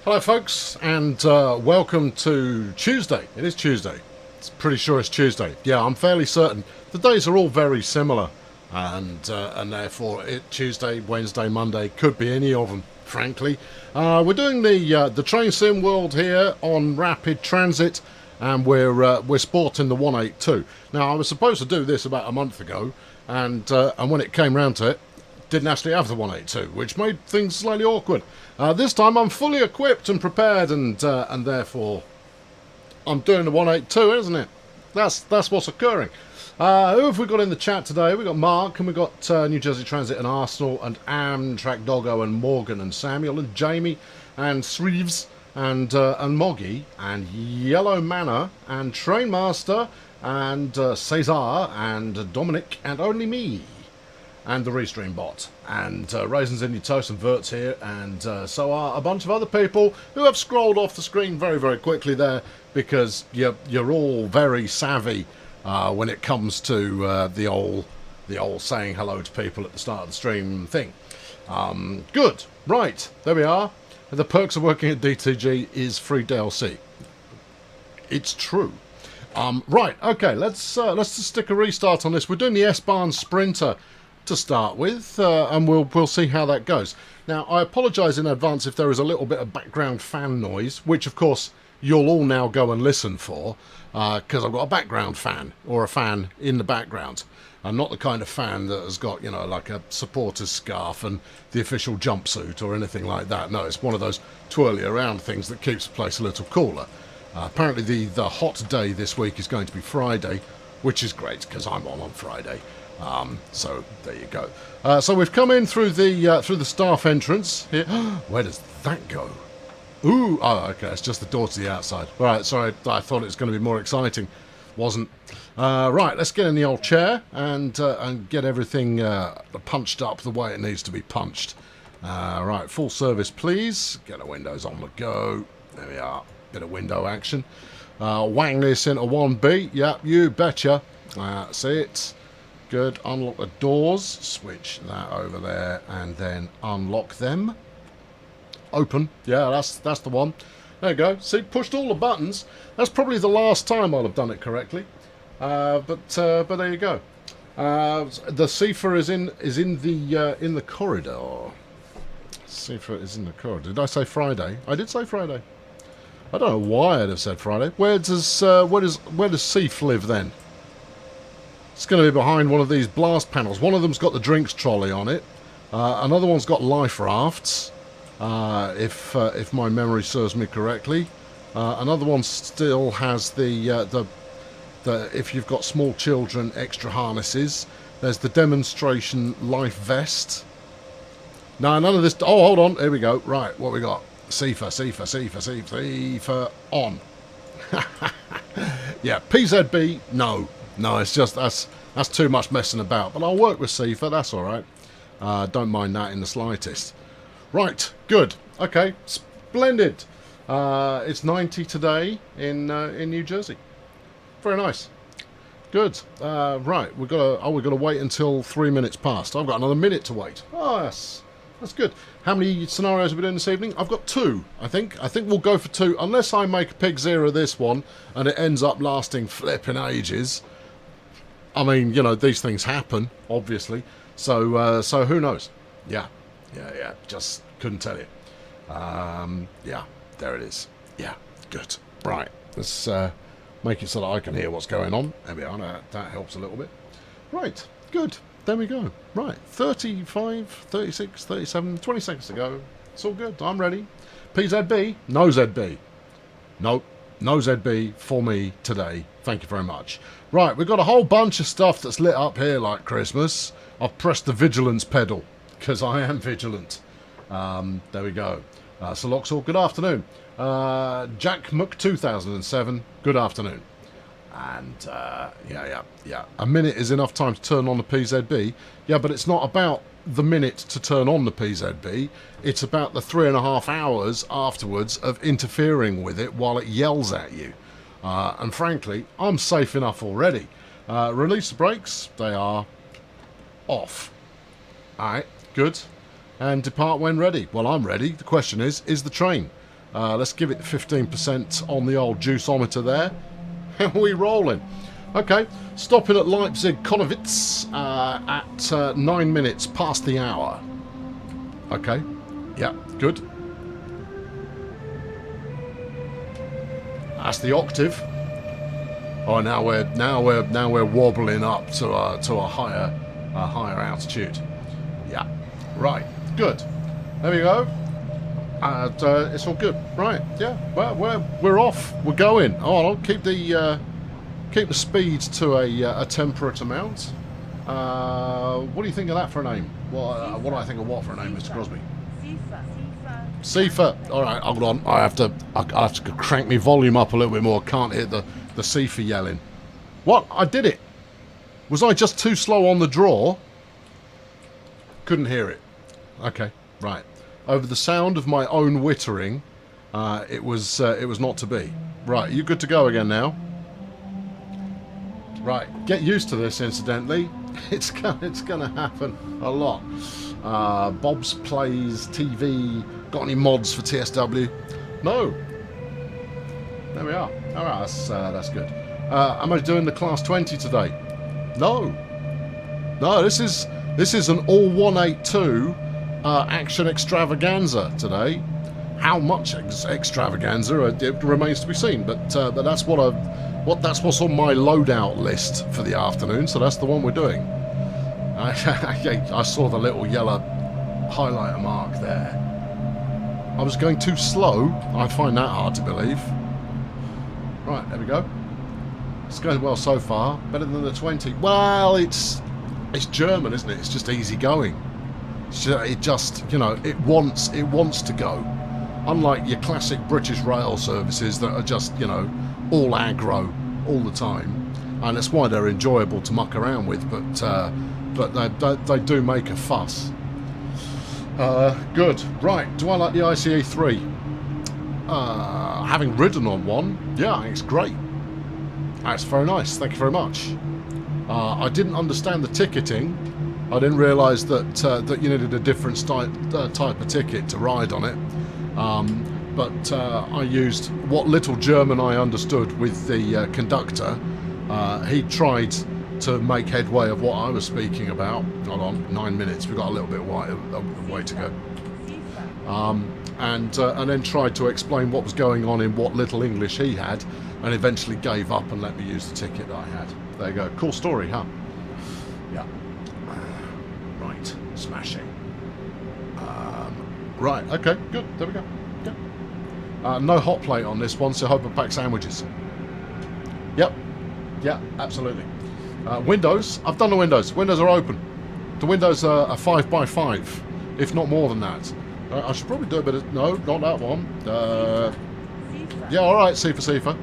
Hello folks, and welcome to Tuesday. It is Tuesday. It's pretty sure it's Tuesday. Yeah, I'm fairly certain. The days are all very similar, and therefore Tuesday, Wednesday, Monday could be any of them. Frankly, we're doing the train sim world here on Rapid Transit, and we're sporting the 182. Now, I was supposed to do this about a month ago, and when it came round to it, didn't actually have the 182, which made things slightly awkward. This time I'm fully equipped and prepared, and therefore I'm doing the 182, isn't it? That's what's occurring. Who have we got in the chat today? We've got Mark, and we've got New Jersey Transit and Arsenal, and Amtrak Doggo, and Morgan, and Samuel, and Jamie, and Sreeves, and Moggy, and Yellow Manor, and Trainmaster, and Cesar, and Dominic, and only me. And the Restream bot, and Raisins Indie Toast and Vert's here, and so are a bunch of other people who have scrolled off the screen very, very quickly there, because you're all very savvy when it comes to the old saying hello to people at the start of the stream thing. Good, right, there we are. The perks of working at DTG is free DLC. It's true. Right, okay, let's just stick a restart on this. We're doing the S-Bahn Sprinter to start with, and we'll see how that goes. Now, I apologise in advance if there is a little bit of background fan noise, which of course you'll all now go and listen for, because I've got a background fan, or a fan in the background. I'm not the kind of fan that has got, you know, like a supporter's scarf and the official jumpsuit or anything like that. No, it's one of those twirly around things that keeps the place a little cooler. Apparently the hot day this week is going to be Friday, which is great because I'm on Friday. So there you go. So we've come in through the staff entrance here. Where does that go? Ooh, oh, okay, it's just the door to the outside. All right, sorry, I thought it was going to be more exciting. Wasn't. Right, let's get in the old chair and get everything punched up the way it needs to be punched. Right, full service, please. Get the windows on the go. There we are. Bit of window action. Wang this into 1B. Yep, you betcha. See it. Good. Unlock the doors. Switch that over there, and then unlock them. Open. Yeah, that's the one. There you go. See, pushed all the buttons. That's probably the last time I'll have done it correctly. But there you go. The CIFA is in the corridor. CIFA is in the corridor. Did I say Friday? I did say Friday. I don't know why I'd have said Friday. Where does CIF live then? It's going to be behind one of these blast panels. One of them's got the drinks trolley on it. Another one's got life rafts, if my memory serves me correctly. Another one still has the if you've got small children, extra harnesses. There's the demonstration life vest. No, none of this. Oh, hold on. Here we go. Right, what we got? CIFA on. Yeah, PZB, no. No, it's just, that's too much messing about. But I'll work with CIFA, that's all right. Don't mind that in the slightest. Right, good. Okay, splendid. It's 90 today in New Jersey. Very nice. Good. Right, we've got to wait until 3 minutes past. I've got another minute to wait. Oh, that's good. How many scenarios are we doing this evening? I've got 2, I think. I think we'll go for 2, unless I make a pig zero this one, and it ends up lasting flipping ages. I mean, you know, these things happen, obviously. So who knows? Yeah. Just couldn't tell you. Yeah, there it is. Yeah, good. Right, let's make it so that I can hear what's going on. There we are. That helps a little bit. Right, good. There we go. Right, 35, 36, 37, 20 seconds to go. It's all good. I'm ready. PZB? No ZB. Nope. No ZB for me today. Thank you very much. Right, we've got a whole bunch of stuff that's lit up here like Christmas. I've pressed the vigilance pedal, because I am vigilant. There we go. Soloxor, good afternoon. Jack Muck 2007, good afternoon. And, yeah. A minute is enough time to turn on the PZB. Yeah, but it's not about the minute to turn on the PZB. It's about the 3.5 hours afterwards of interfering with it while it yells at you. And frankly, I'm safe enough already. Release the brakes. They are off. Alright, good. And depart when ready. Well, I'm ready. The question is the train Let's give it 15% on the old juiceometer there. And we rolling. Okay, stopping at Leipzig Konowitz at 9 minutes past the hour. Okay, yeah, good. That's the octave. Oh, now we're wobbling up to a higher altitude. Yeah, right, good. There we go. It's all good, right? Yeah, well, we're off. We're going. Oh, I'll keep the speed to a temperate amount. What do you think of that for a name? What do I think of what for a name, Mr. Crosby? Sifa. All right, hold on. I have to crank my volume up a little bit more. Can't hear the Sifa yelling. What? I did it. Was I just too slow on the draw? Couldn't hear it. Okay, right. Over the sound of my own wittering, it was not to be. Right, you good to go again now? Right, get used to this. Incidentally, it's gonna happen a lot. Bob's Plays TV. Got any mods for TSW? No. There we are. All right, that's good. Am I doing the Class 20 today? No. No, this is an all 182 action extravaganza today. How much extravaganza it remains to be seen, but that's what's on my loadout list for the afternoon. So that's the one we're doing. I saw the little yellow highlighter mark there. I was going too slow. I find that hard to believe. Right, there we go. It's going well so far. Better than the 20. Well, it's German, isn't it? It's just easy going. It just, it wants to go. Unlike your classic British rail services that are just, all aggro all the time. And that's why they're enjoyable to muck around with, but they do make a fuss. Good. Right, do I like the ICE 3? Having ridden on one, yeah, I think it's great. That's very nice, thank you very much. I didn't understand the ticketing. I didn't realise that you needed a different type of ticket to ride on it. But I used what little German I understood with the conductor. He tried to make headway of what I was speaking about. Hold on, 9 minutes. We've got a little bit of way to go. And then tried to explain what was going on in what little English he had, and eventually gave up and let me use the ticket that I had. There you go. Cool story, huh? Yeah. Right. Smashing. Right. Okay. Good. There we go. Yeah. No hot plate on this one, so hope I pack sandwiches. Yep. Yeah. Absolutely. Windows. I've done the windows. Windows are open. The windows are 5x5, if not more than that. I should probably do a bit of... No, not that one. Yeah, all right, Sifa.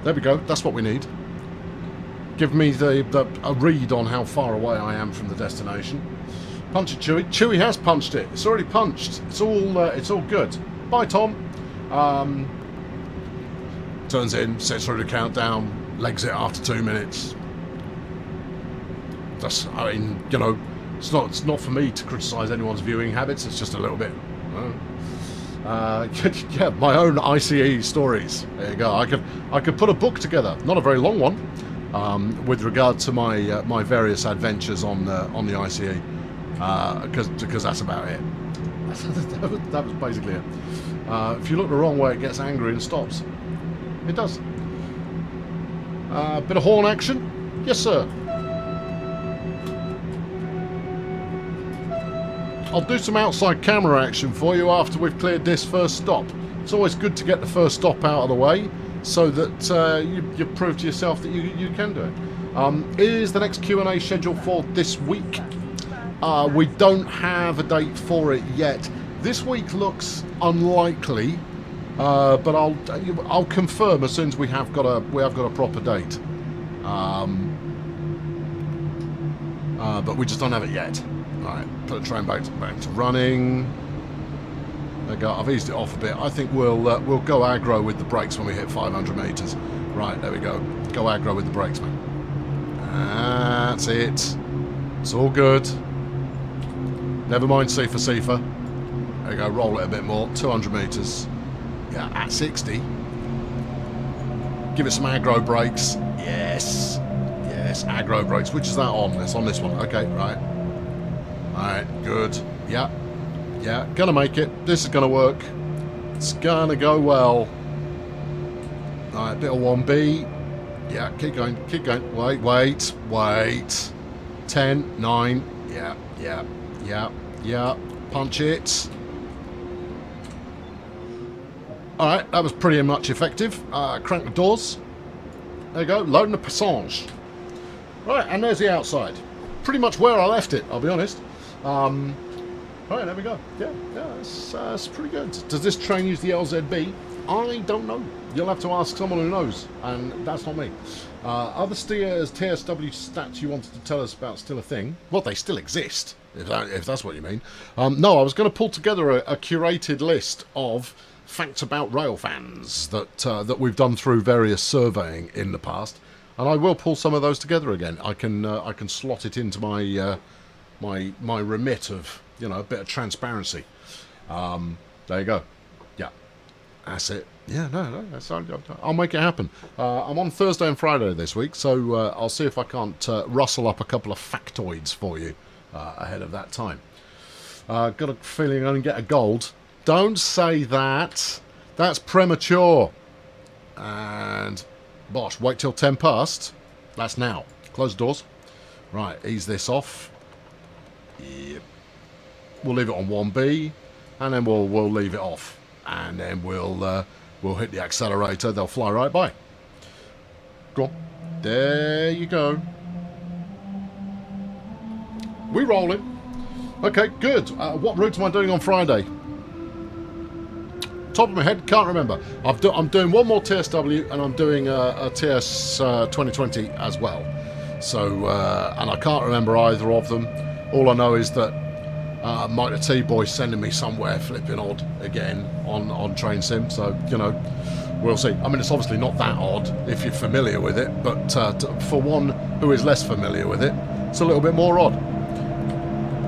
There we go. That's what we need. Give me a read on how far away I am from the destination. Punch it, Chewie. Chewie has punched it. It's already punched. It's all good. Bye, Tom. Turns in, sets through the countdown, legs it after 2 minutes. It's not for me to criticise anyone's viewing habits. It's just a little bit. Yeah, my own ICE stories. There you go. I could put a book together, not a very long one, with regard to my various adventures on the ICE, because that's about it. that was basically it. If you look the wrong way, it gets angry and stops. It does. Bit of horn action, yes sir. I'll do some outside camera action for you after we've cleared this first stop. It's always good to get the first stop out of the way so that you prove to yourself that you can do it. Is the next Q&A scheduled for this week? We don't have a date for it yet. This week looks unlikely, but I'll confirm as soon as we have got a proper date. But we just don't have it yet. Alright, put the train back to running. There we go. I've eased it off a bit. I think we'll go aggro with the brakes when we hit 500 metres. Right, there we go. Go aggro with the brakes, man. That's it. It's all good. Never mind Sifa. There you go. Roll it a bit more. 200 metres. Yeah, at 60. Give it some aggro brakes. Yes. Yes, aggro brakes. Which is that on? It's on this one. Okay, right. Alright, good. Yeah. Yeah, gonna make it. This is gonna work. It's gonna go well. Alright, bit of 1B. Yeah, keep going, keep going. Wait, wait, wait. 10, 9. Yeah, yeah, yeah, yeah. Punch it. Alright, that was pretty much effective. Crank the doors. There you go, loading the passage. Right, and there's the outside. Pretty much where I left it, I'll be honest. Right, there we go. Yeah, it's pretty good. Does this train use the LZB? I don't know. You'll have to ask someone who knows, and that's not me. Other steers, TSW stats you wanted to tell us about still a thing? Well, they still exist, if that's what you mean. No, I was going to pull together a curated list of facts about railfans that we've done through various surveying in the past, and I will pull some of those together again. I can slot it into my my remit of, you know, a bit of transparency. There you go. Yeah, that's it. Yeah, no, I'll make it happen. I'm on Thursday and Friday this week, so I'll see if I can't rustle up a couple of factoids for you ahead of that time. Got a feeling I'm going to get a gold. Don't say that. That's premature. And, bosh, wait till 10 past. That's now. Close the doors. Right, ease this off. Yep. We'll leave it on 1B, and then we'll leave it off, and then we'll hit the accelerator. They'll fly right by. Go on. There you go. We're rolling. Okay, good. What route am I doing on Friday? Top of my head, can't remember. I'm doing one more TSW, and I'm doing a TS 2020 as well. So, and I can't remember either of them. All I know is that Mike the T-Boy's sending me somewhere flipping odd again on Train Sim, so, you know, we'll see. I mean, it's obviously not that odd if you're familiar with it, but for one who is less familiar with it, it's a little bit more odd.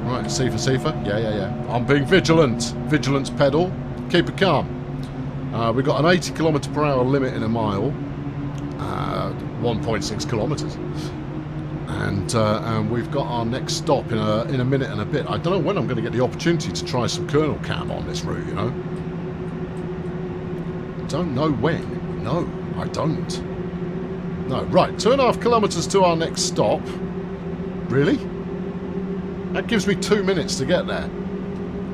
Right, C for Cifa. Yeah. I'm being vigilant. Vigilance pedal. Keep it calm. We've got an 80 km/h limit in a mile. 1.6 kilometres. And we've got our next stop in a minute and a bit. I don't know when I'm going to get the opportunity to try some kernel cam on this route, you know. Don't know when. No, I don't. No, right, 2.5 kilometres to our next stop. Really? That gives me 2 minutes to get there.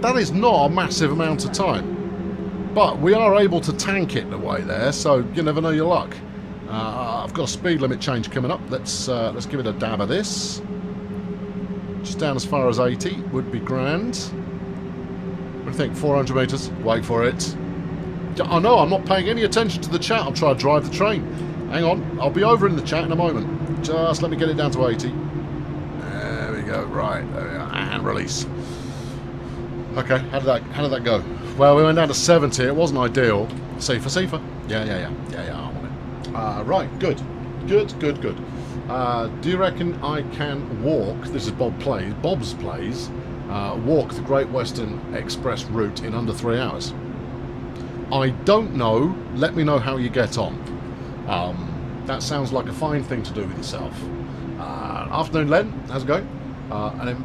That is not a massive amount of time. But we are able to tank it the way there, so you never know your luck. I've got a speed limit change coming up. Let's give it a dab of this. Just down as far as 80 would be grand. What do you think? 400 metres? Wait for it. I know, I'm not paying any attention to the chat. I'll try to drive the train. Hang on, I'll be over in the chat in a moment. Just let me get it down to 80. There we go. Right, and release. Okay, how did that go? Well, we went down to 70. It wasn't ideal. Safer. Yeah, I'm on it. Right, good. Do you reckon I can walk? This is Bob's plays. Walk the Great Western Express route in under 3 hours. I don't know. Let me know how you get on. That sounds like a fine thing to do with yourself. Afternoon, Len. How's it going? And then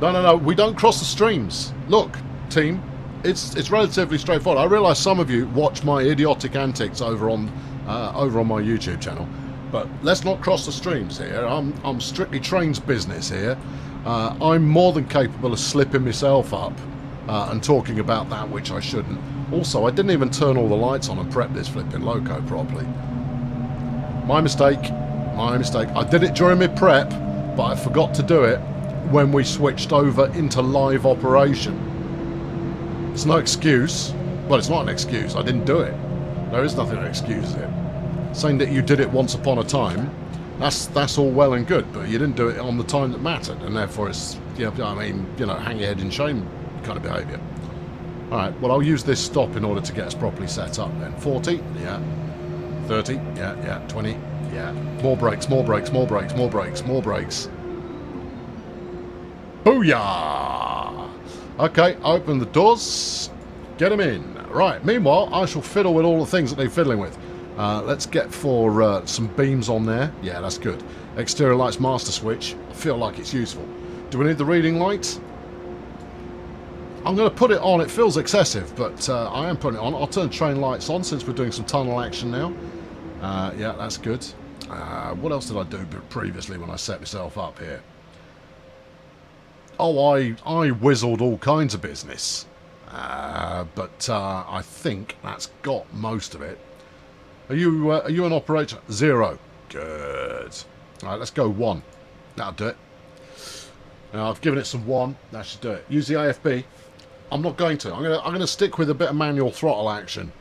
no. We don't cross the streams. Look, team. It's relatively straightforward. I realise some of you watch my idiotic antics over on my YouTube channel, but let's not cross the streams here. I'm strictly trains business here. I'm more than capable of slipping myself up and talking about that which I shouldn't. Also, I didn't even turn all the lights on and prep this flipping loco properly. My mistake. I did it during my prep, but I forgot to do it when we switched over into live operation. It's no excuse. Well, it's not an excuse. I didn't do it. There is nothing that excuses it. Saying that you did it once upon a time, that's all well and good, but you didn't do it on the time that mattered, and therefore it's, hang your head in shame kind of behaviour. Alright, well, I'll use this stop in order to get us properly set up then. 40, yeah. 30, yeah. 20, yeah. More brakes. Booyah! Okay, open the doors. Get them in. Right, meanwhile, I shall fiddle with all the things that need fiddling with. Let's get for some beams on there. Yeah, that's good. Exterior lights master switch. I feel like it's useful. Do we need the reading lights? I'm going to put it on. It feels excessive, but I am putting it on. I'll turn train lights on since we're doing some tunnel action now. Yeah, that's good. What else did I do previously when I set myself up here? Oh, I whizzled all kinds of business. But I think that's got most of it. Are you an operator? 0. Good. All right, let's go 1. That'll do it. Now I've given it some 1. That should do it. Use the AFB. I'm not going to. I'm going to stick with a bit of manual throttle action.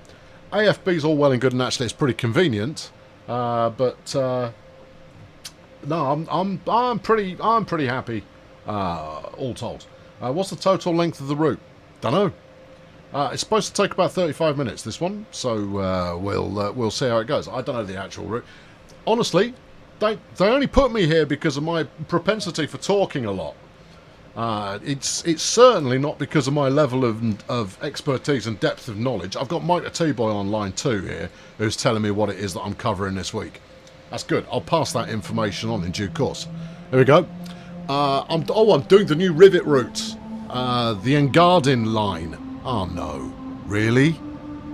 AFB's all well and good, and actually it's pretty convenient. But no, I'm pretty happy. All told. What's the total length of the route? Dunno. It's supposed to take about 35 minutes, this one, so we'll see how it goes. I don't know the actual route. Honestly, they only put me here because of my propensity for talking a lot. It's certainly not because of my level of expertise and depth of knowledge. I've got Mike the T-Boy on line 2 here, who's telling me what it is that I'm covering this week. That's good. I'll pass that information on in due course. There we go. I'm doing the new rivet route. The Engadin line. Oh no. Really?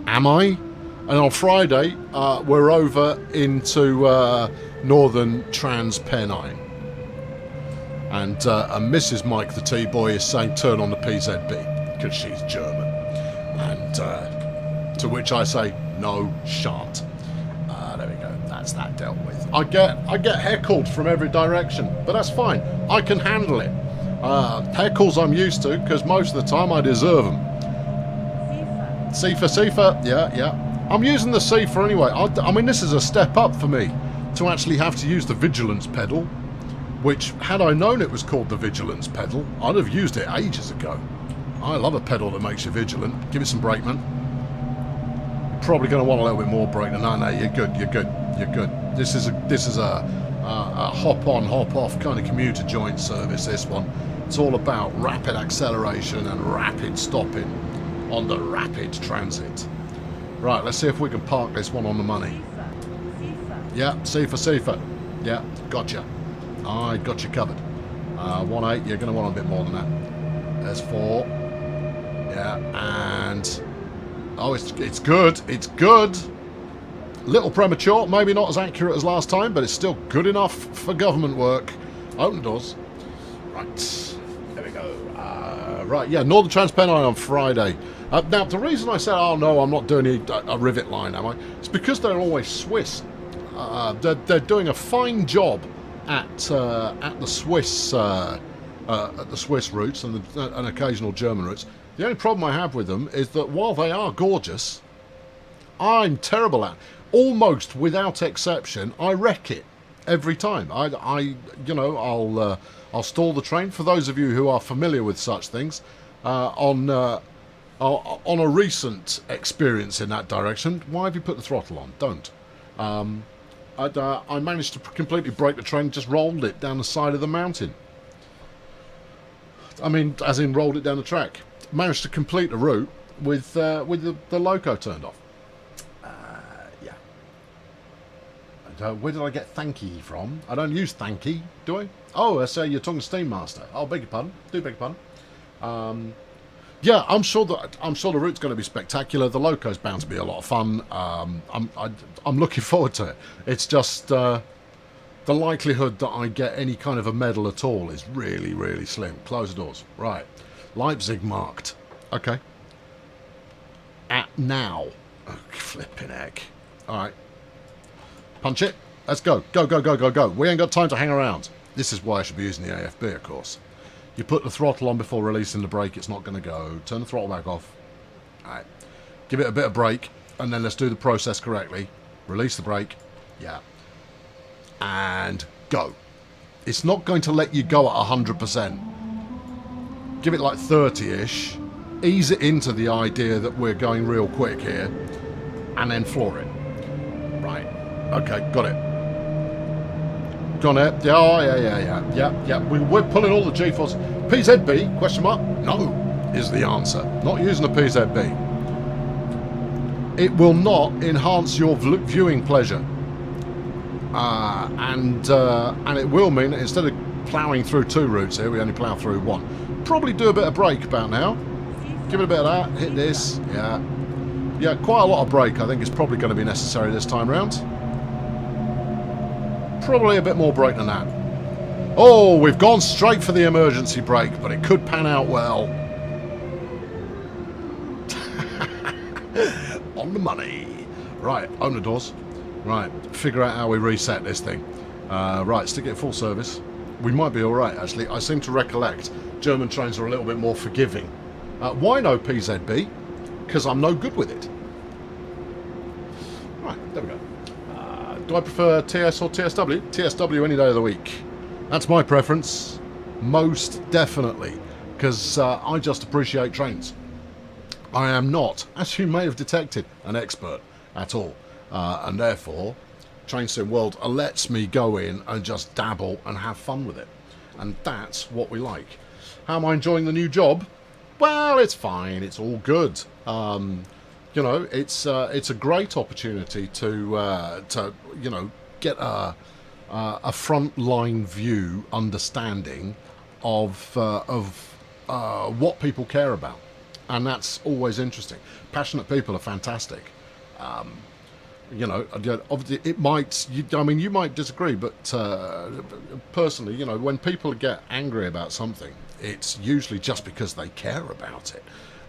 Am I? And on Friday, we're over into northern Transpennine. And Mrs. Mike the T-Boy is saying turn on the PZB, because she's German. And to which I say, no, shan't. There we go, that's that dealt with. I get heckled from every direction, but that's fine. I can handle it. Heckles I'm used to, because most of the time I deserve them. Sifa, yeah. I'm using the Sifa anyway. I mean, this is a step up for me to actually have to use the vigilance pedal, which, had I known it was called the vigilance pedal, I'd have used it ages ago. I love a pedal that makes you vigilant. Give it some brake, man. You're probably going to want a little bit more brake. No, you're good. This is a hop on, hop off kind of commuter joint service, this one. It's all about rapid acceleration and rapid stopping on the rapid transit. Right, let's see if we can park this one on the money. Yeah, Sifa. Yeah, gotcha. I got you covered. 1.8, you're going to want a bit more than that. There's 4. Yeah, and... oh, it's good. It's good. Little premature. Maybe not as accurate as last time, but it's still good enough for government work. Open doors. Right. There we go. Right, yeah, Northern Transpennine on Friday. Now, the reason I said, oh no, I'm not doing a rivet line, am I? It's because they're always Swiss. They're doing a fine job at the Swiss routes and an occasional German routes. The only problem I have with them is that while they are gorgeous, I'm terrible at. Almost without exception, I wreck it every time. I'll stall the train. For those of you who are familiar with such things, on a recent experience in that direction, why have you put the throttle on? Don't. I managed to completely break the train, just rolled it down the side of the mountain. I mean, as in rolled it down the track. Managed to complete the route with the loco turned off. Yeah. And, where did I get thanky from? I don't use thanky, do I? Oh, that's your tongue steam master. Oh, beg your pardon. Do beg your pardon. Yeah, I'm sure the route's going to be spectacular. The loco's bound to be a lot of fun. I'm looking forward to it. It's just the likelihood that I get any kind of a medal at all is really, really slim. Close the doors. Right. Leipzig marked. Okay. At now. Oh, flipping heck. All right. Punch it. Let's go. Go. We ain't got time to hang around. This is why I should be using the AFB, of course. You put the throttle on before releasing the brake, it's not going to go. Turn the throttle back off. Alright. Give it a bit of brake, and then let's do the process correctly. Release the brake. Yeah. And go. It's not going to let you go at 100%. Give it like 30-ish. Ease it into the idea that we're going real quick here. And then floor it. Right. Okay, got it. On it. Yeah. We're pulling all the G-force. PZB? Question mark? No, is the answer. Not using the PZB. it will not enhance your viewing pleasure. And it will mean that instead of ploughing through 2 routes here, we only plough through 1. Probably do a bit of brake about now. Give it a bit of that. Hit this. Yeah, quite a lot of brake I think is probably going to be necessary this time round. Probably a bit more brake than that. Oh, we've gone straight for the emergency brake, but it could pan out well. On the money. Right, open the doors. Right, figure out how we reset this thing. Right, stick it at full service. We might be alright, actually. I seem to recollect German trains are a little bit more forgiving. Why no PZB? Because I'm no good with it. Right, there we go. Do I prefer TS or TSW? TSW any day of the week. That's my preference. Most definitely. Because I just appreciate trains. I am not, as you may have detected, an expert at all. And therefore, Train Sim World lets me go in and just dabble and have fun with it. And that's what we like. How am I enjoying the new job? Well, it's fine. It's all good. You know, it's a great opportunity to you know, get a frontline view understanding of what people care about, and that's always interesting. Passionate people are fantastic. You know, obviously it might. I mean, you might disagree, but personally, you know, when people get angry about something, it's usually just because they care about it,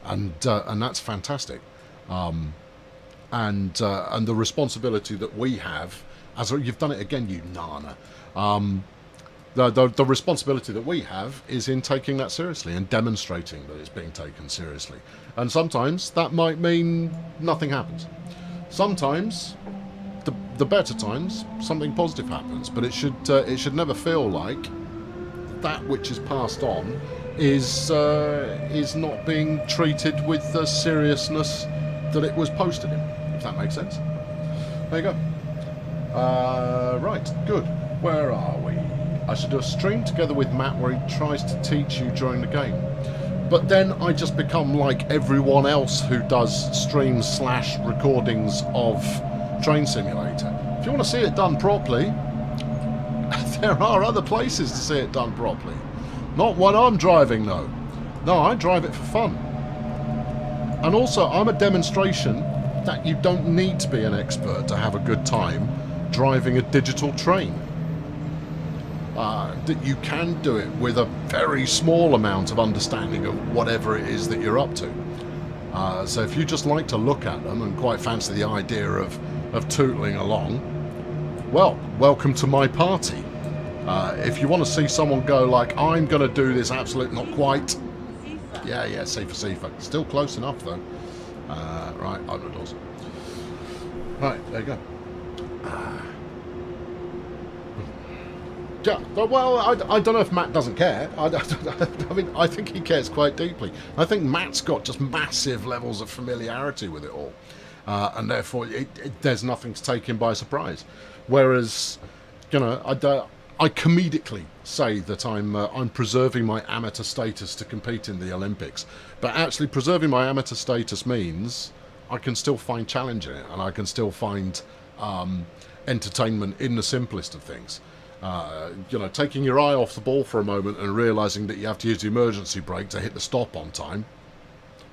and that's fantastic. And the responsibility that we have, as you've done it again, you nana. The responsibility that we have is in taking that seriously and demonstrating that it's being taken seriously. And sometimes that might mean nothing happens. Sometimes, the better times, something positive happens. But it should never feel like that which is passed on is not being treated with the seriousness that it was posted in, if that makes sense. There you go. Right, good. Where are we? I should do a stream together with Matt where he tries to teach you during the game. But then I just become like everyone else who does streams / recordings of Train Simulator. If you want to see it done properly, there are other places to see it done properly. Not when I'm driving, though. No, I drive it for fun. And also, I'm a demonstration that you don't need to be an expert to have a good time driving a digital train. That you can do it with a very small amount of understanding of whatever it is that you're up to. So if you just like to look at them and quite fancy the idea of tootling along, well, welcome to my party. If you want to see someone go like, I'm going to do this absolute not quite. Yeah, C for Cifa. Still close enough though. Right, open the doors. Right, there you go. Yeah, well, I don't know if Matt doesn't care. I mean, I think he cares quite deeply. I think Matt's got just massive levels of familiarity with it all. And therefore, there's nothing to take him by surprise. Whereas, you know, I comedically say that I'm preserving my amateur status to compete in the Olympics. But actually, preserving my amateur status means I can still find challenge in it. And I can still find entertainment in the simplest of things. You know, taking your eye off the ball for a moment and realising that you have to use the emergency brake to hit the stop on time.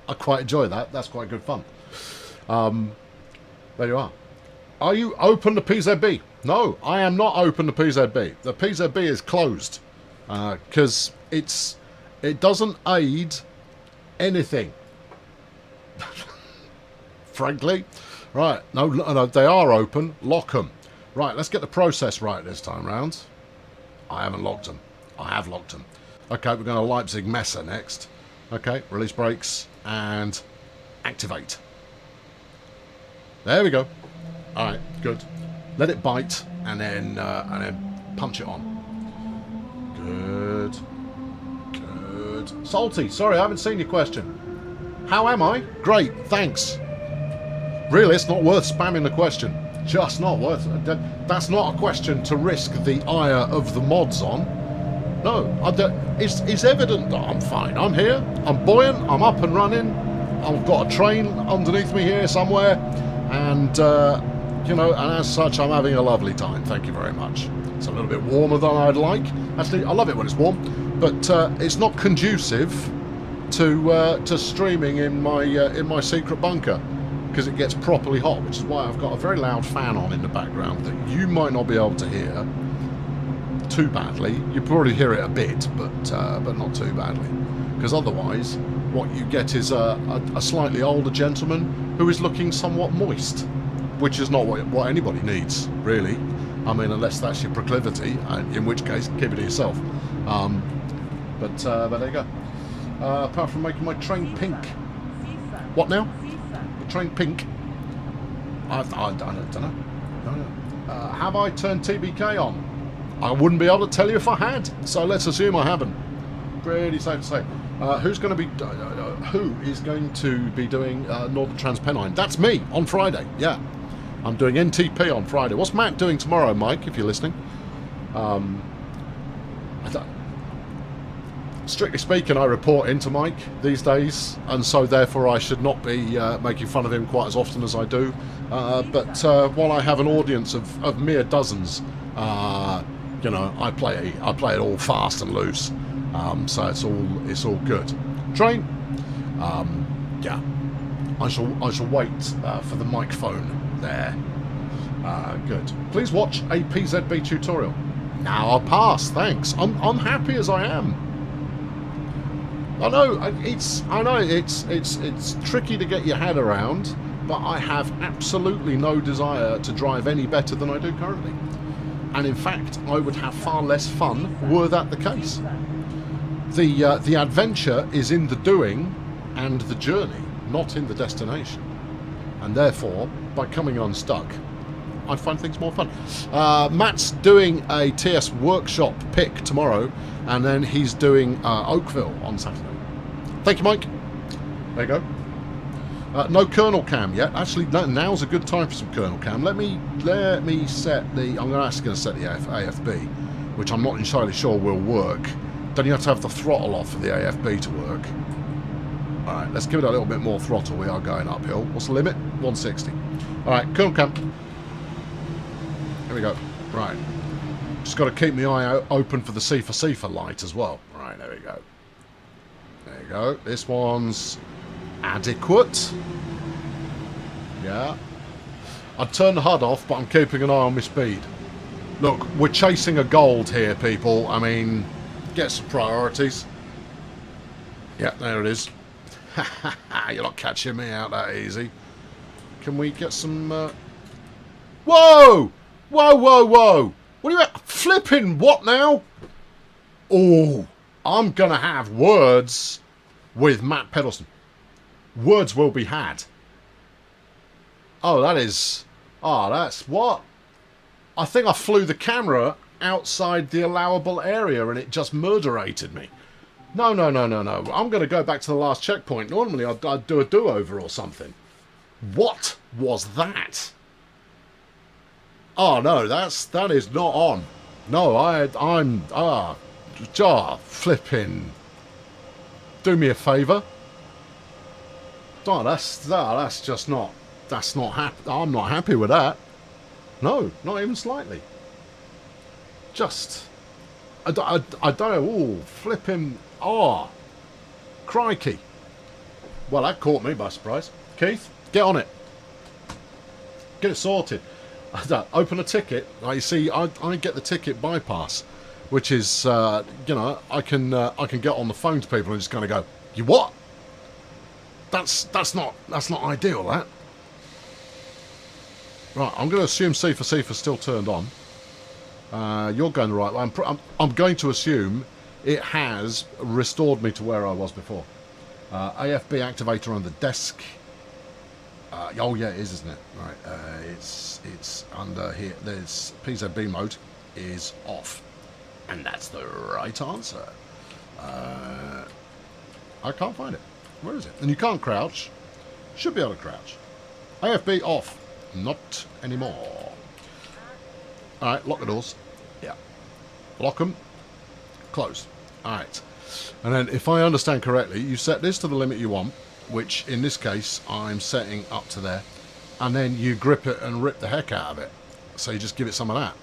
I quite enjoy that. That's quite good fun. There you are. Are you open to PZB? No, I am not open to PZB. The PZB is closed because it doesn't aid anything. Frankly. Right, no, they are open. Lock them. Right, let's get the process right this time round. I haven't locked them. I have locked them. Okay, we're going to Leipzig Messe next. Okay, release brakes and activate. There we go. All right, good. Let it bite and then punch it on. Good. Good. Salty, sorry, I haven't seen your question. How am I? Great, thanks. Really, it's not worth spamming the question. Just not worth it. That's not a question to risk the ire of the mods on. No, it's evident that I'm fine. I'm here, I'm buoyant, I'm up and running. I've got a train underneath me here somewhere. And, you know, and as such, I'm having a lovely time. Thank you very much. It's a little bit warmer than I'd like. Actually, I love it when it's warm, but it's not conducive to streaming in my secret bunker, because it gets properly hot, which is why I've got a very loud fan on in the background that you might not be able to hear too badly. You probably hear it a bit, but not too badly, because otherwise what you get is a slightly older gentleman who is looking somewhat moist, which is not what anybody needs, really. I mean, unless that's your proclivity, in which case, keep it to yourself. But there you go. Apart from making my train pink. What now? The train pink? I don't know. Have I turned TBK on? I wouldn't be able to tell you if I had, so let's assume I haven't. Pretty safe to say. Who is going to be doing Northern Transpennine? That's me on Friday. Yeah, I'm doing NTP on Friday. What's Matt doing tomorrow, Mike? If you're listening, strictly speaking, I report into Mike these days, and so therefore I should not be making fun of him quite as often as I do. But while I have an audience of mere dozens, you know, I play it all fast and loose. So it's all good. Train, yeah. I shall wait for the microphone there. Good. Please watch a PZB tutorial. Now I'll pass. Thanks. I'm happy as I am. I know it's tricky to get your head around, but I have absolutely no desire to drive any better than I do currently. And in fact, I would have far less fun were that the case. The adventure is in the doing and the journey, not in the destination. And therefore, by coming unstuck, I find things more fun. Matt's doing a TS workshop pick tomorrow, and then he's doing Oakville on Saturday. Thank you, Mike. There you go. No kernel cam yet. Actually, now's a good time for some kernel cam. Let me set the. I'm actually going to set the AFB, which I'm not entirely sure will work. Don't you have to have the throttle off for the AFB to work? All right, let's give it a little bit more throttle. We are going uphill. What's the limit? 160. All right, kernel cam. Here we go. Right. Just got to keep my eye open for the C for light as well. Right, there we go. There you go. This one's adequate. Yeah. I'd turn the HUD off, but I'm keeping an eye on my speed. Look, we're chasing a gold here, people. I mean, get some priorities. Yeah, there it is. You're not catching me out that easy. Can we get some... Whoa! Whoa, whoa, whoa! What are you at? Flipping what now? Oh, I'm going to have words with Matt Peddleston. Words will be had. Oh, that is... Oh, that's... What? I think I flew the camera outside the allowable area and it just murderated me. No. I'm going to go back to the last checkpoint. Normally I'd do a do-over or something. What was that? Oh, no, that is not on. No, I'm... flipping... Do me a favour. Oh, that's just not... That's not happy. I'm not happy with that. No, not even slightly. Just... I don't know. Ooh, flipping... Oh, crikey. Well, that caught me by surprise. Keith, get on it. Get it sorted. Open a ticket. You see, I get the ticket bypass, which is, you know, I can get on the phone to people and just kind of go, you what? That's not ideal, that. Right, I'm going to assume C for still turned on. You're going the right way. I'm going to assume it has restored me to where I was before. AFB activator on the desk. Oh yeah, it is, isn't it? Right, it's under here. There's PZB mode is off, and that's the right answer. I can't find it. Where is it? And you can't crouch. Should be able to crouch. AFB off. Not anymore. All right, lock the doors. Yeah, lock them. Close. All right. And then, if I understand correctly, you set this to the limit you want, which in this case I'm setting up to there. and then you grip it and rip the heck out of it. So you just give it some of that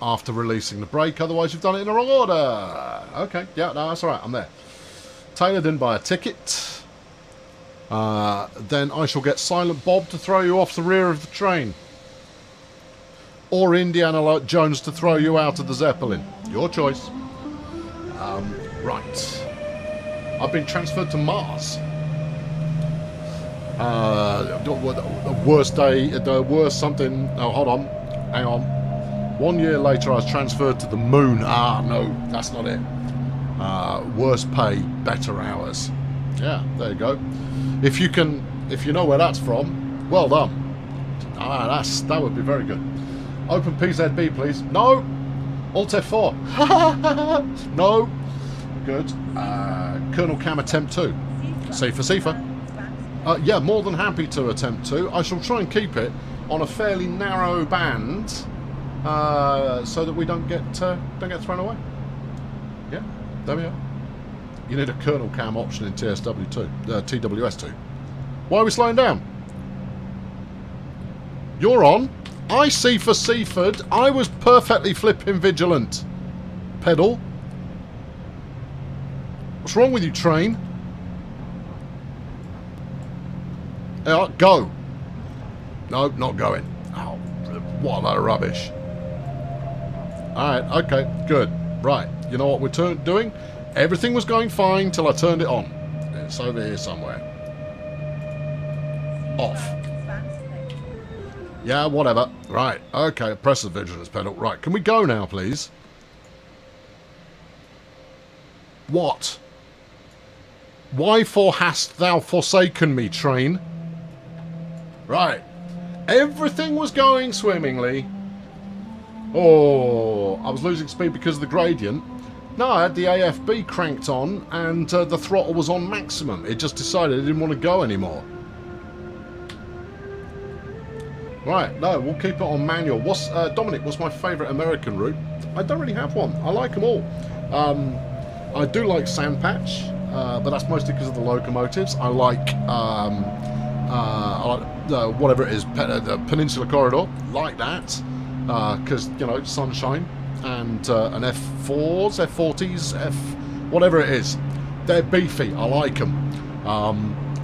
after releasing the brake, otherwise you've done it in the wrong order. Okay, yeah, no, that's alright, I'm there. Tailored in by a ticket. Then I shall get Silent Bob to throw you off the rear of the train. Or Indiana Jones to throw you out of the Zeppelin. Your choice. Right. I've been transferred to Mars. The worst day, the worst something. Oh, hold on. Hang on. 1 year later, I was transferred to the moon. Ah, no, that's not it. Worse pay, better hours. Yeah, there you go. If you know where that's from, well done. That would be very good. Open PZB, please. No. Alt F4. No. Good. Colonel Cam attempt 2. C for Cifa. Yeah, more than happy to attempt 2. I shall try and keep it on a fairly narrow band, so that we don't get thrown away. Yeah, there we are. You need a Colonel Cam option in TWS2. Why are we slowing down? You're on. I C for Seaford. I was perfectly flipping vigilant. Pedal. What's wrong with you, train? Go. No, not going. Oh, what a load of rubbish. Alright, okay, good. Right, you know what we're doing? Everything was going fine till I turned it on. It's over here somewhere. Off. Yeah, whatever. Right, okay, press the vigilance pedal. Right, can we go now, please? What? Why for hast thou forsaken me, train? Right. Everything was going swimmingly. Oh, I was losing speed because of the gradient. No, I had the AFB cranked on and the throttle was on maximum. It just decided it didn't want to go anymore. Right, no, we'll keep it on manual. Dominic, what's my favourite American route? I don't really have one. I like them all. I do like Sandpatch, but that's mostly because of the locomotives. I like whatever it is, the Peninsula Corridor, like that, because, you know, sunshine, and an F4s, F40s, whatever it is. They're beefy, I like them.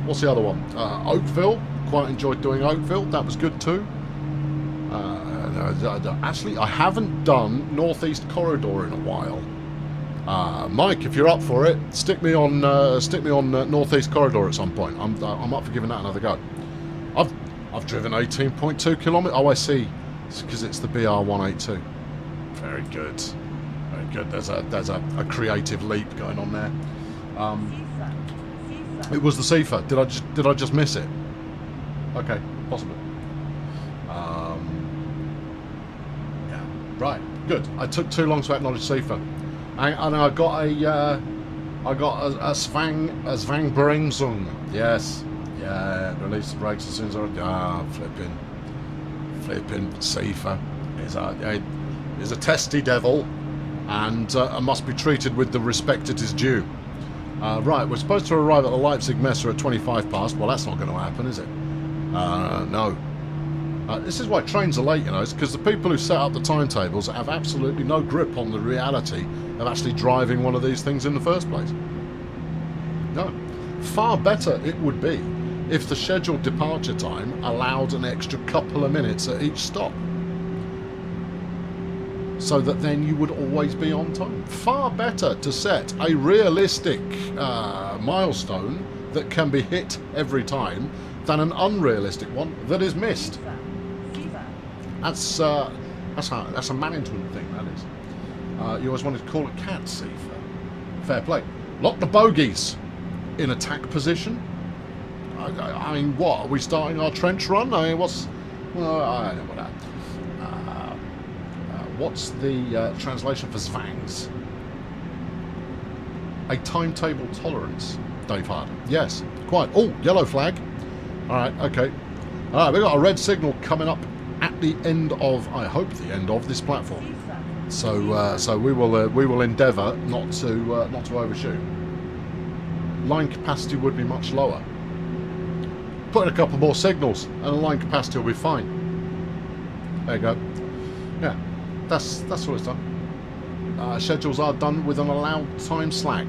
What's the other one? Oakville, quite enjoyed doing Oakville, that was good too. Actually, I haven't done Northeast Corridor in a while. Mike, if you're up for it, stick me on Northeast Corridor at some point. I'm up for giving that another go. I've driven 18.2 kilometers. Oh, I see. It's because it's the BR182. Very good. Very good. There's a creative leap going on there. It was the Cifa. Did I just miss it? Okay, possibly. Yeah. Right. Good. I took too long to acknowledge Cifa. And I got a Svang Bremsung. Yes. Yeah, release the brakes as soon as I flipping Cifa is a testy devil and must be treated with the respect it is due. Right, we're supposed to arrive at the Leipzig Messe at 25 past. Well, that's not going to happen, is it? No. This is why trains are late, you know. It's because the people who set up the timetables have absolutely no grip on the reality of actually driving one of these things in the first place. No. Far better it would be if the scheduled departure time allowed an extra couple of minutes at each stop. So that then you would always be on time. Far better to set a realistic milestone that can be hit every time than an unrealistic one that is missed. That's a management thing, that is. You always wanted to call it cat Cifa. Fair play. Lock the bogies in attack position. I mean, what? Are we starting our trench run? I mean, what's... Well, I don't know what that... what's the translation for Svangs? A timetable tolerance, Dave Hard. Yes, quite. Oh, yellow flag. Alright, okay. Alright, we've got a red signal coming up at the end of, I hope, the end of this platform. So we will endeavour not to overshoot. Line capacity would be much lower. put in a couple more signals and the line capacity will be fine. There you go. Yeah, that's what it's done. Schedules are done with an allowed time slack.